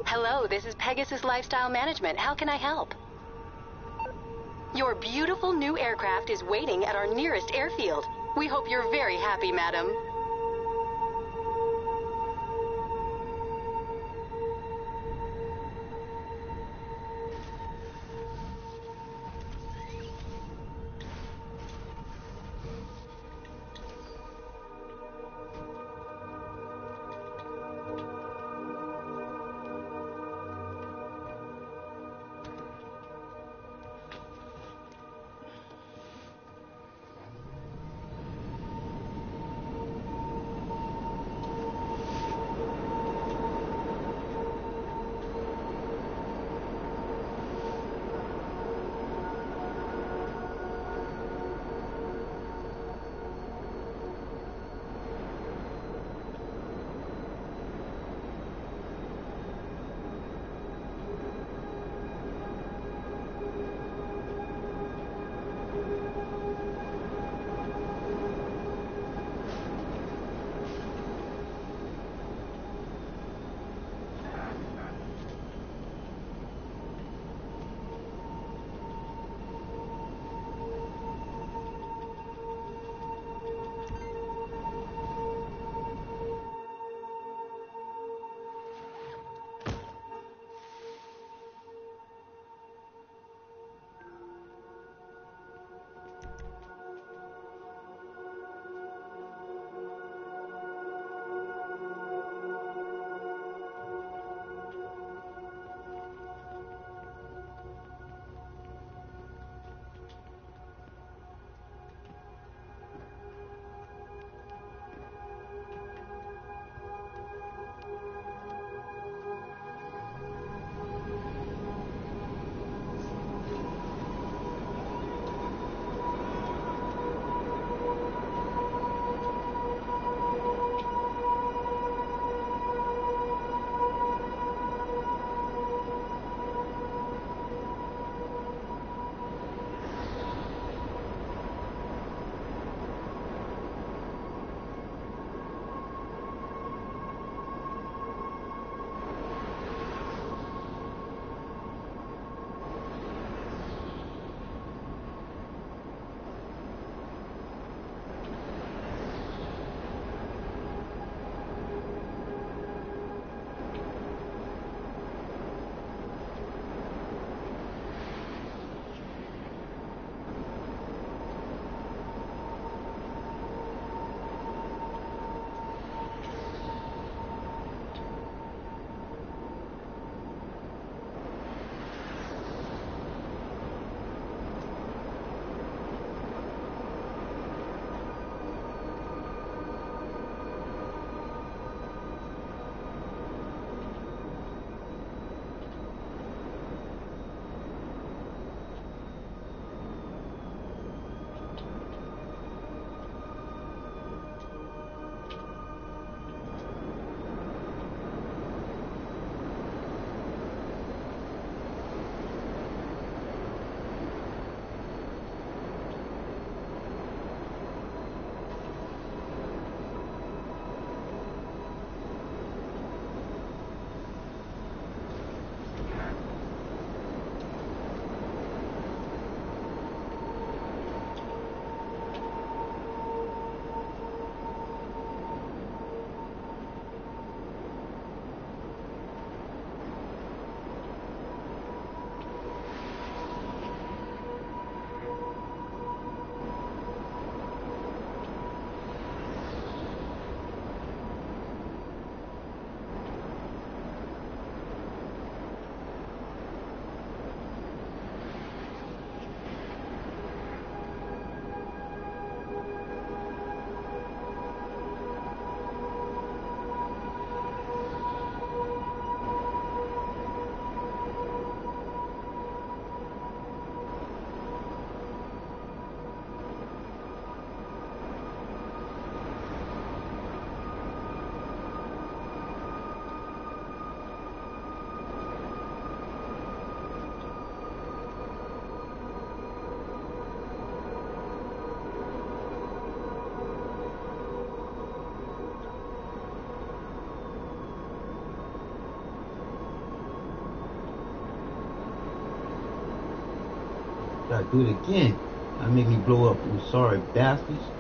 Hello, this is Pegasus Lifestyle Management. How can I help? Your beautiful new aircraft is waiting at our nearest airfield. We hope you're very happy, madam. Gotta do it again. I make me blow up, you sorry bastards.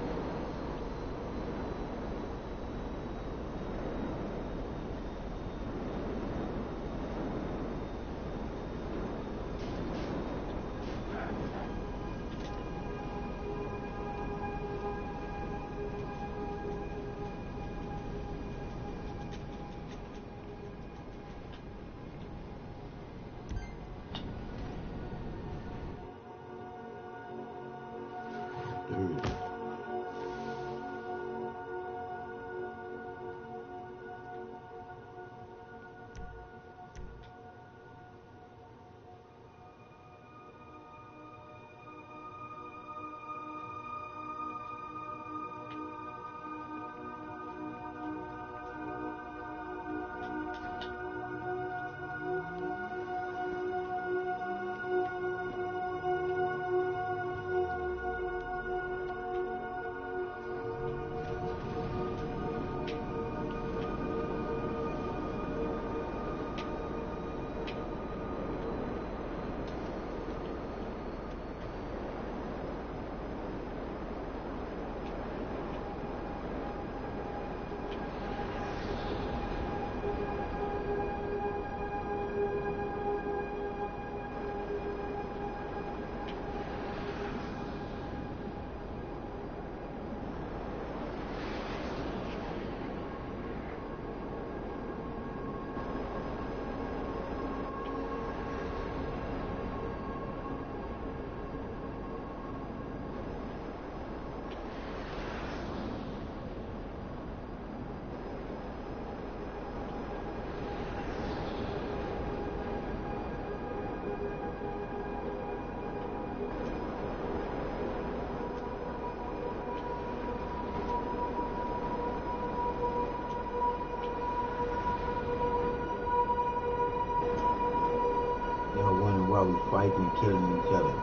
Y'all wondering why we fighting and killing each other.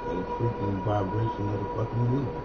The freaking vibration of the fucking movie.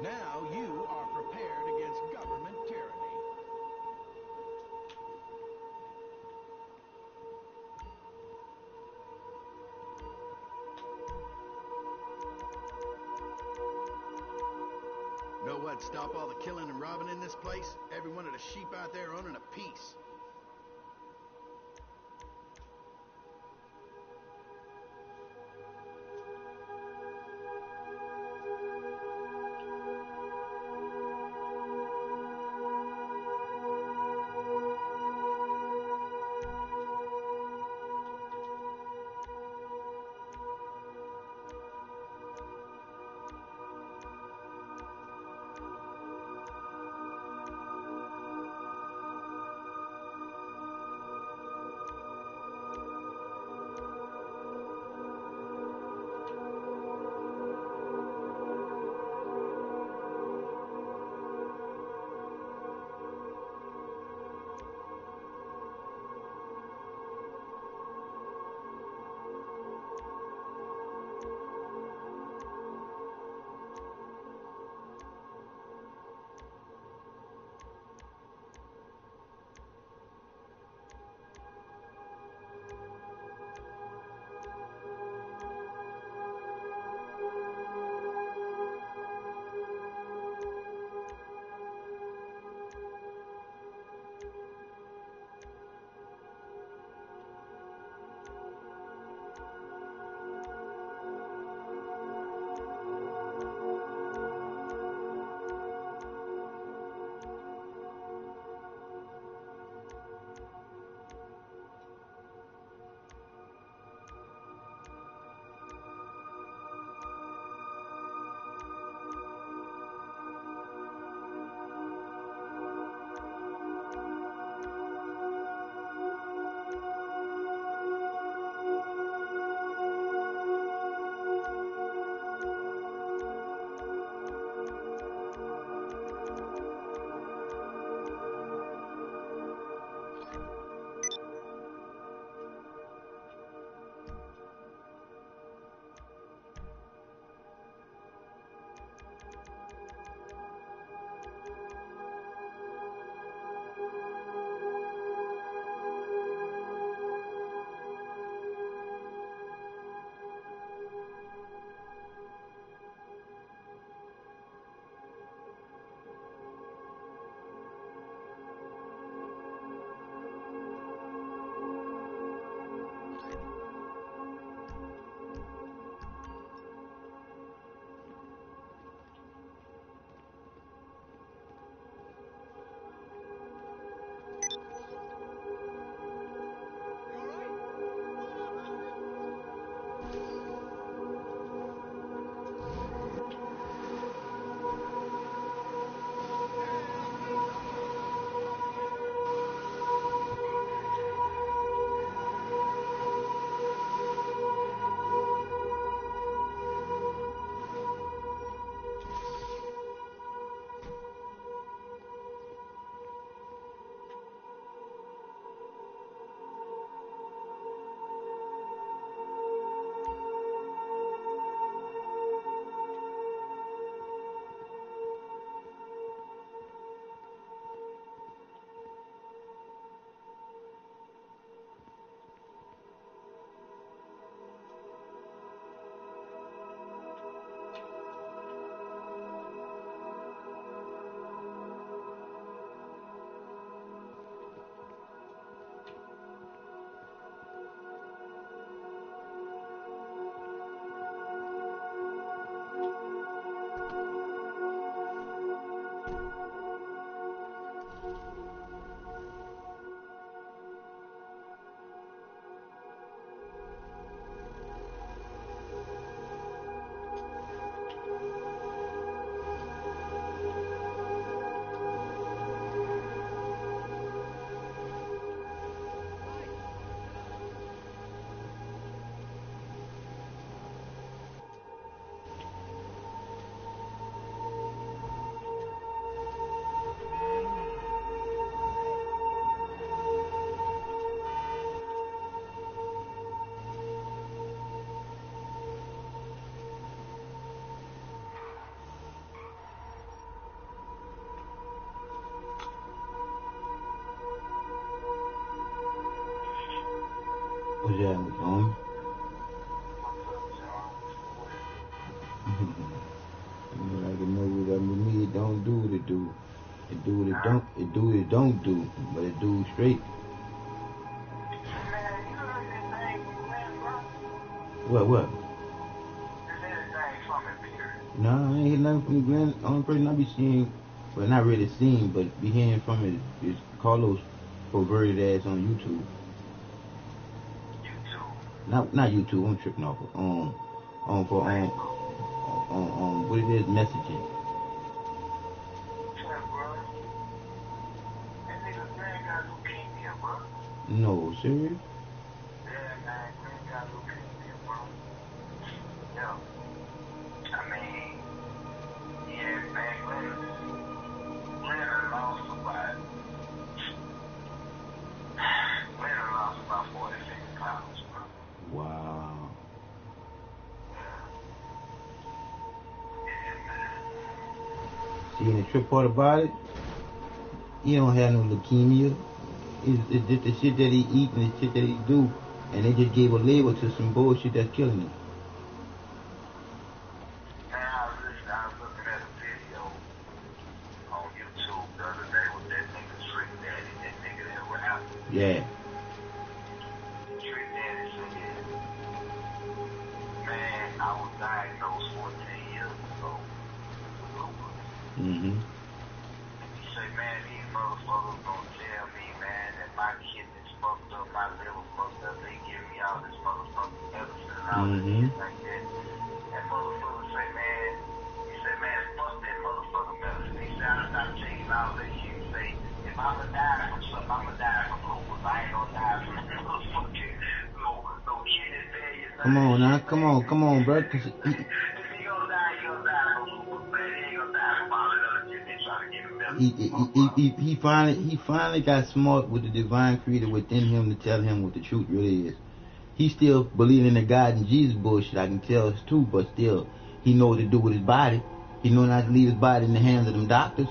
Now you are prepared against government tyranny. Know what'd stop all the killing and robbing in this place? Every one of the sheep out there owning a piece. What's that with you, homie? Like a nigga got me, it don't do what it do. It do what it don't do, but it do straight. What? Nah, I ain't hear nothing from Glenn. Only person I be seeing, well, not really seeing, but be hearing from it is Carlos perverted ass on YouTube. Not YouTube. I'm tripping off of what it is, messaging. No, serious? Wow. See, and the trip part about it, he don't have no leukemia. It's just the shit that he eat and the shit that he do, and they just gave a label to some bullshit that's killing him. I was looking at a video on YouTube the other day with that nigga Trick Daddy, that nigga that rap. Yeah. Trick Daddy said, man, I was diagnosed 14 years ago with lupus. Mm-hmm. He said, man, these motherfuckers gonna tell me, man, that my kidneys fucked up, my liver fucked up, they give me all this motherfucking medicine and all this shit like that. That motherfucker say, man, he said, man, fuck that motherfucking medicine. He said, I stop taking all that shit. He say, if I'ma die from something, I'ma die from lupus. I ain't gonna die from motherfucking no kidney failure. Come on now, come on, bro. If he gonna die from lupus, man. He ain't gonna die from all the other shit they trying to give him medicine. He finally got smart with the divine creator within him to tell him what the truth really is. He still believing in the God and Jesus bullshit, I can tell it's true, but still, he know what to do with his body. He know not to leave his body in the hands of them doctors.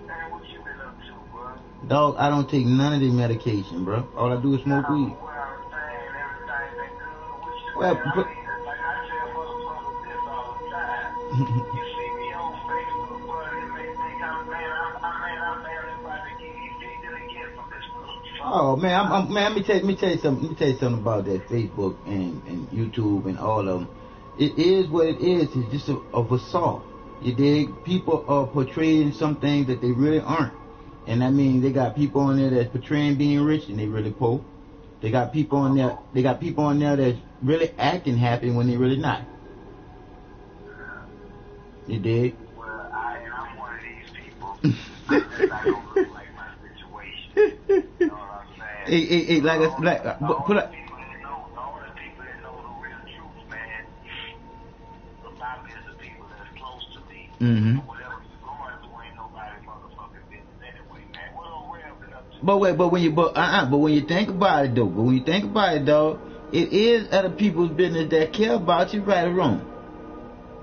Man, what you been up to, bro? Dog, I don't take none of the medication, bro. All I do is smoke weed. Well, like I tell motherfuckers this all the time. You see me on Facebook, bro, it makes me think I'm barely about to get evicted again from this motherfucker. Oh man, let me tell you something about that Facebook and YouTube and all of them. It is what it is. It's just a facade. You dig? People are portraying some things that they really aren't. And I mean, they got people on there that's portraying being rich and they really poor. They got people on there that's really acting happy when they really not. You dig? Well, I'm one of these people. I'm just not gonna look like my situation. You know what I'm saying? Hey, like put up. The only people that know the real truth, man, the Bible is the people that's close to me. Mm-hmm. Whatever you're going through, ain't nobody motherfucking business anyway, man. What old Rev been up to? But when you think about it, dog, it is other people's business that care about you, right or wrong.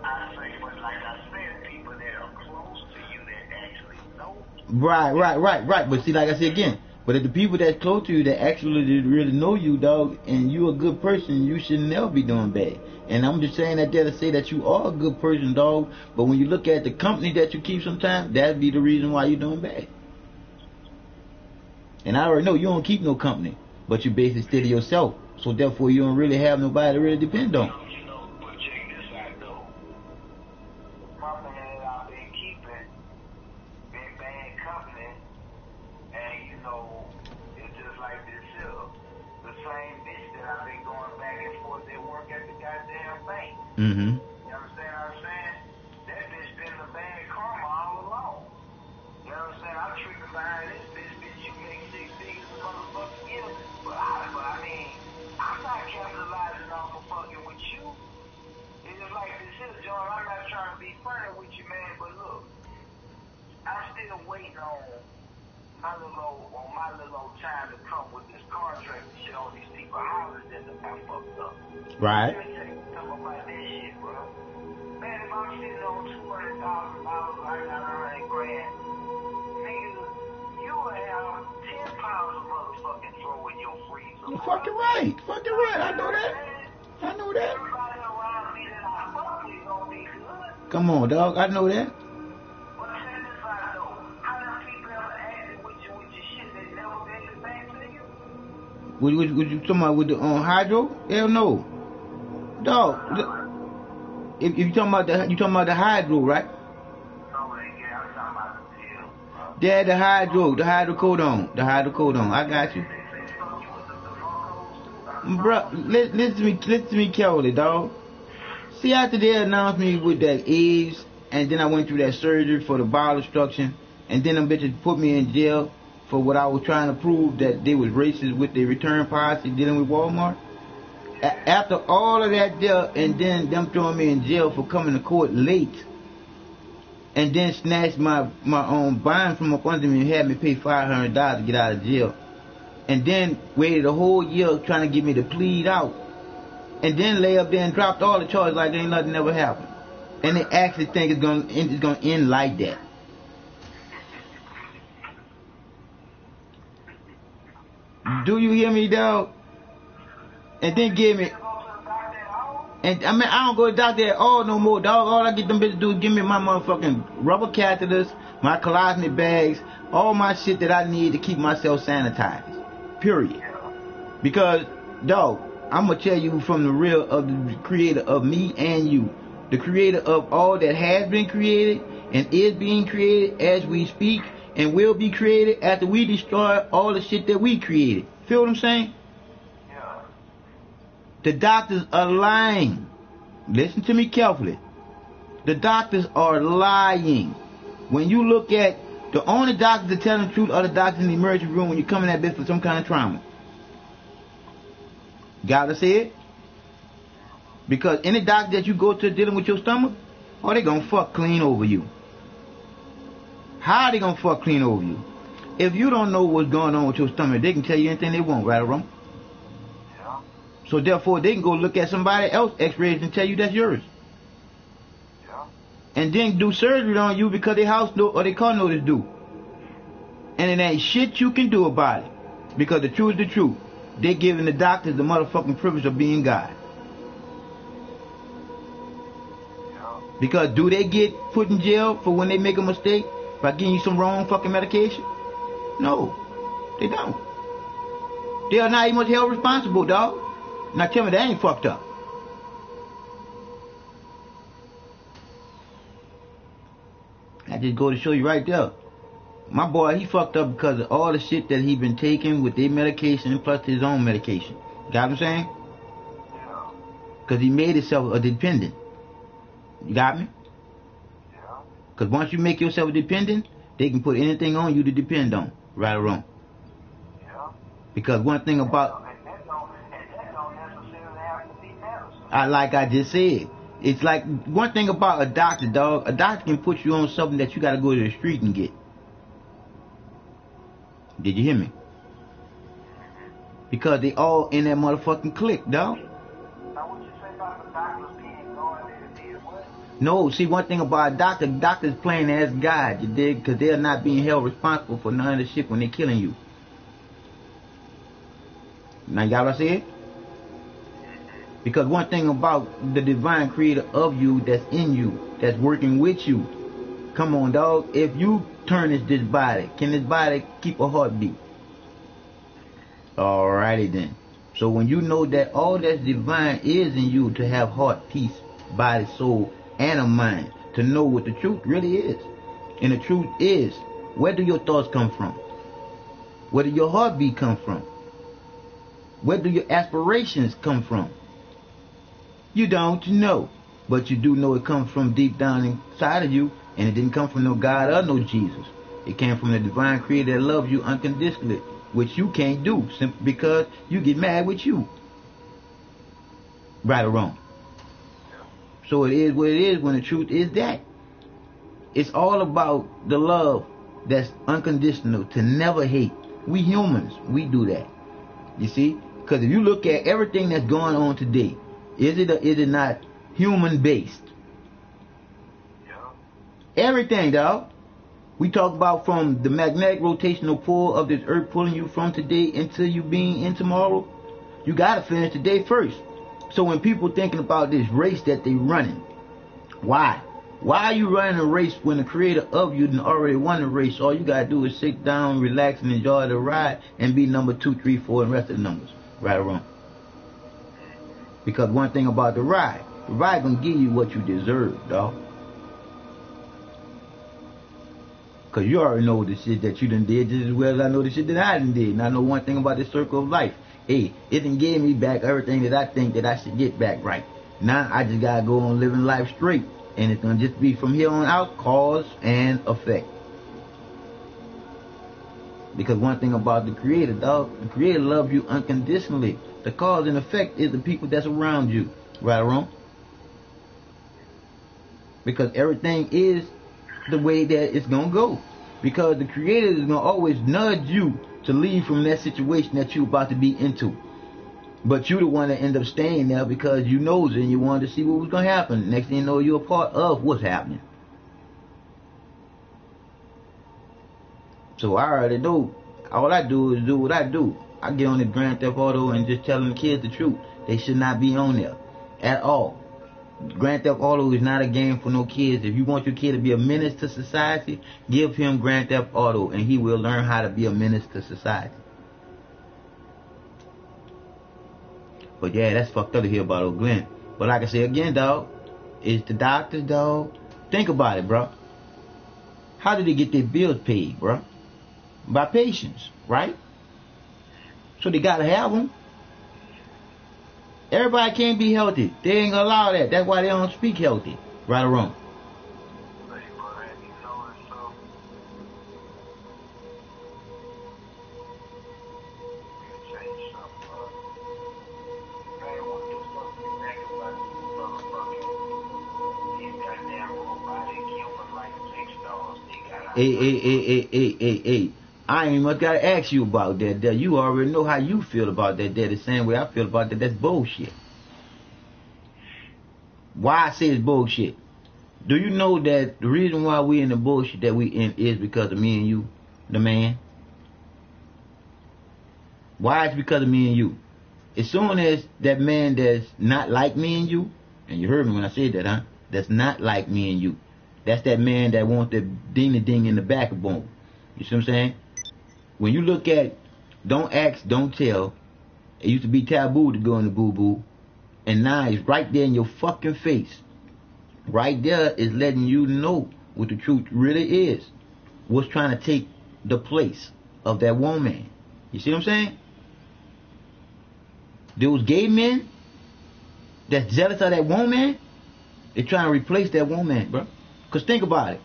I say, but like I said, people that are close to you that actually know. Right. But see, like I said again, but if the people that's close to you that actually really know you, dog, and you a good person, you should never be doing bad. And I'm just saying that there to say that you are a good person, dog. But when you look at the company that you keep sometimes, that'd be the reason why you're doing bad. And I already know you don't keep no company, but you basically steady yourself. So therefore, you don't really have nobody to really depend on. You know, but check this out, though. The company that I've been keeping, been bad company, and you know, it's just like this here. The same bitch that I've been going back and forth at work at the goddamn bank. Mm-hmm. You understand what I'm saying? That bitch been the bad karma all along. You know what I'm saying? I'm tripping behind this bitch. You make 6 figures a motherfucking year. But I mean, I'm not capitalizing off of fucking with you. It's just like this here, John. I'm not trying to be funny with you, man. But look, I'm still waiting on my little old time to come with this contract and shit on these people's houses that done got fucked up. Right. Let me tell you something about that shit, bro. Man, if I'm sitting on $200,000, I got $100 grand. Nigga, you will have 10 pounds of motherfucking throw in your freezer. You're fucking right. Fucking right. I know that. I know that. Everybody around me that I fuck with gonna be good. Come on, dog. I know that. But check this out though. How them people ever acted with your shit, they never gave it back to you? What you talking about with the hydro? Hell no. Dog. If you talking about the hydro, right? Yeah, the hydrocodone. The hydrocodone. I got you. Bruh, listen to me carefully, dog. See, after they announced me with that AIDS, and then I went through that surgery for the bowel obstruction, and then them bitches put me in jail for what I was trying to prove that they was racist with their return policy dealing with Walmart. After all of that there, and then them throwing me in jail for coming to court late, and then snatched my own bond from up under me and had me pay $500 to get out of jail, and then waited a whole year trying to get me to plead out, and then lay up there and dropped all the charges like ain't nothing ever happened, and they actually think it's gonna end like that. Do you hear me, dog? And then give me, and I mean, I don't go to the doctor at all no more, dog. All I get them bitches to do is give me my motherfucking rubber catheters, my colostomy bags, all my shit that I need to keep myself sanitized. Period. Because, dog, I'm gonna tell you from the real of the creator of me and you, the creator of all that has been created and is being created as we speak and will be created after we destroy all the shit that we created. Feel what I'm saying? The doctors are lying. Listen to me carefully. The doctors are lying. When you look at the only doctors that tell the truth are the doctors in the emergency room when you come in that bitch for some kind of trauma. Gotta say it. Because any doctor that you go to dealing with your stomach, oh, they gonna fuck clean over you. How they gonna fuck clean over you? If you don't know what's going on with your stomach, they can tell you anything they want, right or wrong? So therefore, they can go look at somebody else's x-rays and tell you that's yours. And then do surgery on you because their house note or their car note is due. And it ain't shit you can do about it. Because the truth is the truth. They're giving the doctors the motherfucking privilege of being God. Because do they get put in jail for when they make a mistake by giving you some wrong fucking medication? No, they don't. They are not even much held responsible, dog. Now tell me that ain't fucked up. I just go to show you right there. My boy, he fucked up because of all the shit that he been taking with their medication plus his own medication. Got what I'm saying? Because he made himself a dependent. You got me? Because once you make yourself a dependent, they can put anything on you to depend on. Right or wrong. Because one thing about... like I just said, it's like one thing about a doctor, dog. A doctor can put you on something that you got to go to the street and get. Did you hear me? Because they all in that motherfucking clique, dog. No, see, one thing about a doctor, doctors playing as God, you dig? Because they're not being held responsible for none of the shit when they're killing you. Now, y'all what I said? Because one thing about the divine creator of you that's in you, that's working with you, come on, dog, if you turnish this body, can this body keep a heartbeat? Alrighty then. So when you know that all that's divine is in you to have heart, peace, body, soul, and a mind, to know what the truth really is. And the truth is, where do your thoughts come from? Where do your heartbeat come from? Where do your aspirations come from? You don't know, but you do know it comes from deep down inside of you, and it didn't come from no God or no Jesus. It came from the divine creator that loves you unconditionally, which you can't do simply because you get mad with you. Right or wrong? So it is what it is when the truth is that. It's all about the love that's unconditional, to never hate. We humans, we do that. You see? Because if you look at everything that's going on today, is it or is it not human based? Everything, dog. We talk about from the magnetic rotational pull of this earth pulling you from today until you being in tomorrow. You gotta finish today first. So when people thinking about this race that they running, why? Why are you running a race when the creator of you already won the race? All you gotta do is sit down, relax, and enjoy the ride and be number 2, 3, 4, and the rest of the numbers. Right or wrong? Because one thing about the ride gonna give you what you deserve, dog. Cause you already know the shit that you done did just as well as I know the shit that I done did. And I know one thing about this circle of life. Hey, it done gave me back everything that I think that I should get back right. Now I just gotta go on living life straight. And it's gonna just be from here on out, cause and effect. Because one thing about the creator, dog, the creator loves you unconditionally. The cause and effect is the people that's around you. Right or wrong? Because everything is the way that it's gonna go. Because the creator is gonna always nudge you to leave from that situation that you're about to be into. But you the one that end up staying there because you knows it and you wanted to see what was gonna happen. Next thing you know, you're a part of what's happening. So I already know. All I do is do what I do. I get on the Grand Theft Auto and just telling the kids the truth. They should not be on there at all. Grand Theft Auto is not a game for no kids. If you want your kid to be a menace to society, give him Grand Theft Auto and he will learn how to be a menace to society. But yeah, that's fucked up to hear about old Glenn. But like I say again, dog, it's the doctors, dog. Think about it, bro. How did they get their bills paid, bro? By patients, right? So they gotta have them. Everybody can't be healthy. They ain't gonna allow that. That's why they don't speak healthy. Right or wrong? Hey. I ain't much gotta ask you about that. You already know how you feel about that. The same way I feel about that. That's bullshit. Why I say it's bullshit? Do you know that the reason why we in the bullshit that we in is because of me and you, the man? Why it's because of me and you? As soon as that man that's not like me and you, and you heard me when I said that, huh? That's not like me and you. That's that man that wants the ding in the backbone. You see what I'm saying? When you look at don't ask, don't tell, it used to be taboo to go in the boo-boo, and now it's right there in your fucking face. Right there is letting you know what the truth really is. What's trying to take the place of that woman. You see what I'm saying? Those gay men that's jealous of that woman, they're trying to replace that woman, bro. Because think about it.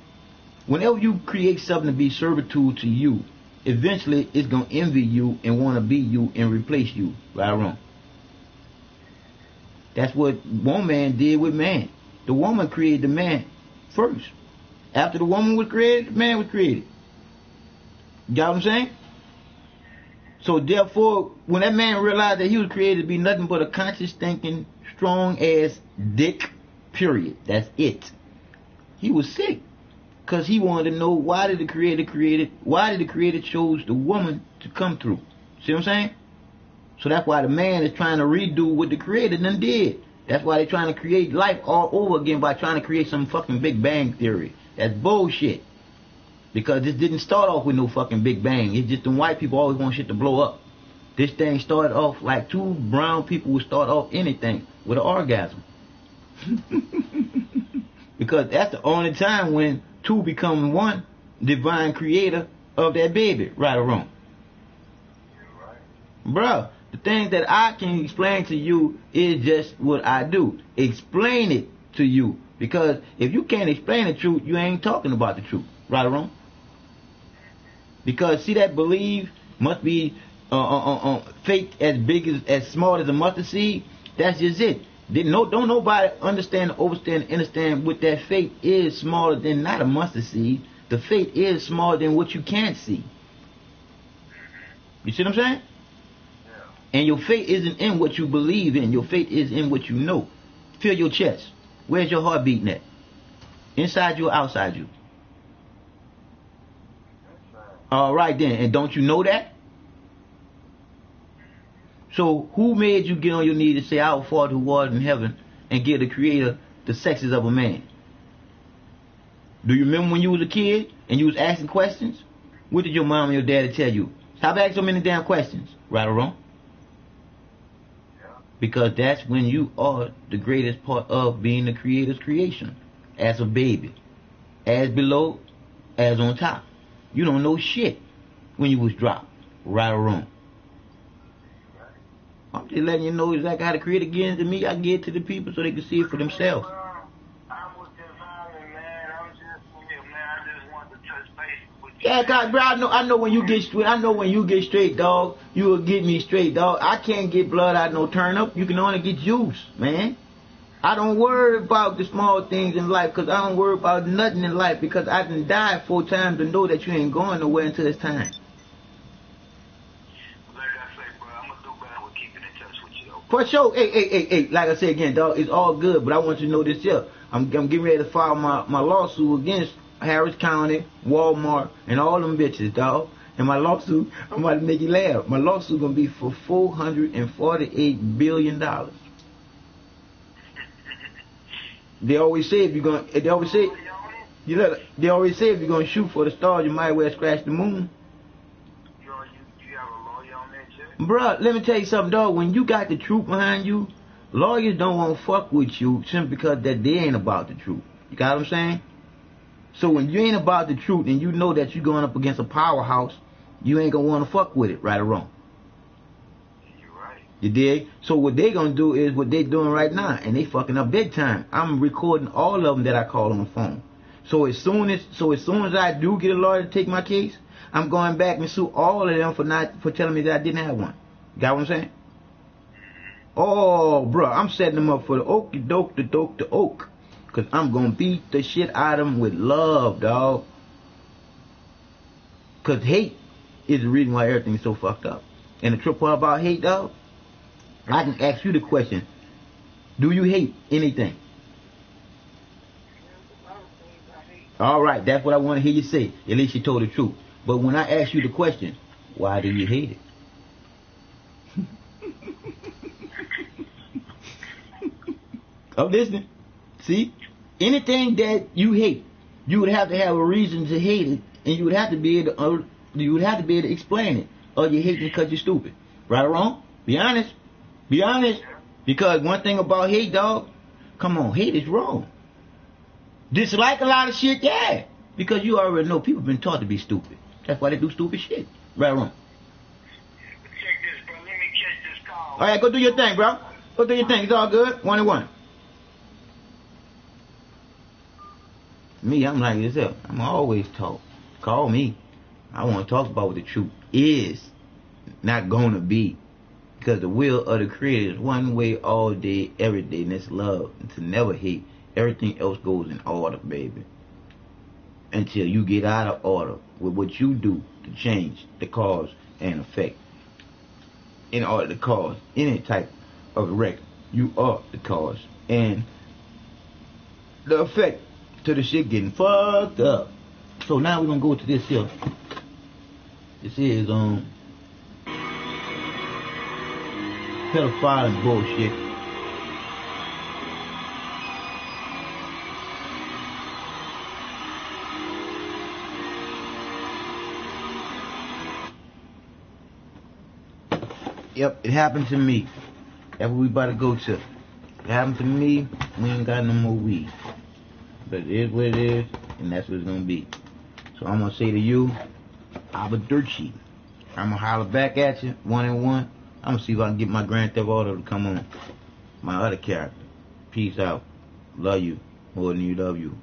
Whenever you create something to be servitude to you, eventually it's going to envy you and want to be you and replace you. Right or wrong? That's what woman did with man. The woman created the man first. After the woman was created, the man was created. You got what I'm saying? So therefore, when that man realized that he was created to be nothing but a conscious thinking, strong ass dick, period. That's it. He was sick. Because he wanted to know why did the creator chose the woman to come through. See what I'm saying? So that's why the man is trying to redo what the creator done did. That's why they're trying to create life all over again by trying to create some fucking Big Bang theory. That's bullshit. Because this didn't start off with no fucking Big Bang. It's just the white people always want shit to blow up. This thing started off like two brown people would start off anything with an orgasm. Because that's the only time when two become one divine creator of that baby. Right or wrong? You're right. Bruh, the thing that I can explain to you is just what I do. Explain it to you. Because if you can't explain the truth, you ain't talking about the truth. Right or wrong? Because see that believe must be faith as big as small as a mustard seed. That's just it. Don't nobody understand, overstand, understand what that faith is smaller than not a mustard seed. The faith is smaller than what you can't see. You see what I'm saying? Yeah. And your faith isn't in what you believe in. Your faith is in what you know. Feel your chest. Where's your heart beating at? Inside you or outside you? All right then, and don't you know that? So who made you get on your knees and say, "Our Father who art in heaven," and give the Creator the sexes of a man? Do you remember when you was a kid and you was asking questions? What did your mom and your daddy tell you? Stop asking so many damn questions, right or wrong? Because that's when you are the greatest part of being the Creator's creation. As a baby. As below, as on top. You don't know shit when you was dropped, right or wrong. I'm just letting you know exactly how the Creator gives it to me. I give it to the people so they can see it for themselves. Yeah, God, bro, I know when you get straight, dog, you will get me straight, dog. I can't get blood out no turnip. You can only get juice, man. I don't worry about the small things in life, because I don't worry about nothing in life, because I done died 4 times to know that you ain't going nowhere until it's time. Like I say, bro, I'm gonna do better with keeping in touch with you. For sure. Hey. Like I said again, dog, it's all good, but I want you to know this here. I'm getting ready to file my lawsuit against Harris County, Walmart, and all them bitches, dog. And my lawsuit, I'm about to make you laugh. My lawsuit gonna be for $448 billion. They always say if you're gonna shoot for the stars, you might well scratch the moon. You have a lawyer on that shit? Bruh, let me tell you something, dog. When you got the truth behind you, lawyers don't want to fuck with you simply because that they ain't about the truth. You got what I'm saying? So when you ain't about the truth and you know that you're going up against a powerhouse, you ain't gonna want to fuck with it, right or wrong. You're right. You dig? So what they gonna do is what they doing right now, and they fucking up big time. I'm recording all of them that I call on the phone. So as soon as I do get a lawyer to take my case, I'm going back and sue all of them for telling me that I didn't have one. Got what I'm saying? Oh, bro, I'm setting them up for the okey doke, the oak. Because I'm going to beat the shit out of them with love, dog. Because hate is the reason why everything's so fucked up. And the trip part about hate, dog, I can ask you the question, do you hate anything? All right, that's what I want to hear you say. At least you told the truth. But when I ask you the question, why do you hate it? I'm listening. See? Anything that you hate, you would have to have a reason to hate it, and you would have to be able to explain it, or you hate it because you're stupid. Right or wrong? Be honest. Be honest. Because one thing about hate, dog, come on, hate is wrong. Dislike a lot of shit, yeah. Because you already know people been taught to be stupid. That's why they do stupid shit. Right or wrong? Check this, bro. Let me catch this call. All right, go do your thing, bro. Go do your thing. It's all good. 1-1. Me, I'm like this up. I'm always talk. Call me. I want to talk about what the truth is, not gonna be. Because the will of the Creator is one way all day, every day, and that's love. And to never hate. Everything else goes in order, baby. Until you get out of order with what you do to change the cause and effect. In order to cause any type of wreck, you are the cause and the effect to the shit getting fucked up. So now we're gonna go to this here. This is pedophile and bullshit. Yep, it happened to me. That's what we about to go to. It happened to me. We ain't got no more weed. But it is what it is, and that's what it's gonna be. So I'm gonna say to you, Abadirchi. I'm gonna holler back at you, 1-1. I'm gonna see if I can get my Grand Theft Auto to come on. My other character. Peace out. Love you more than you love you.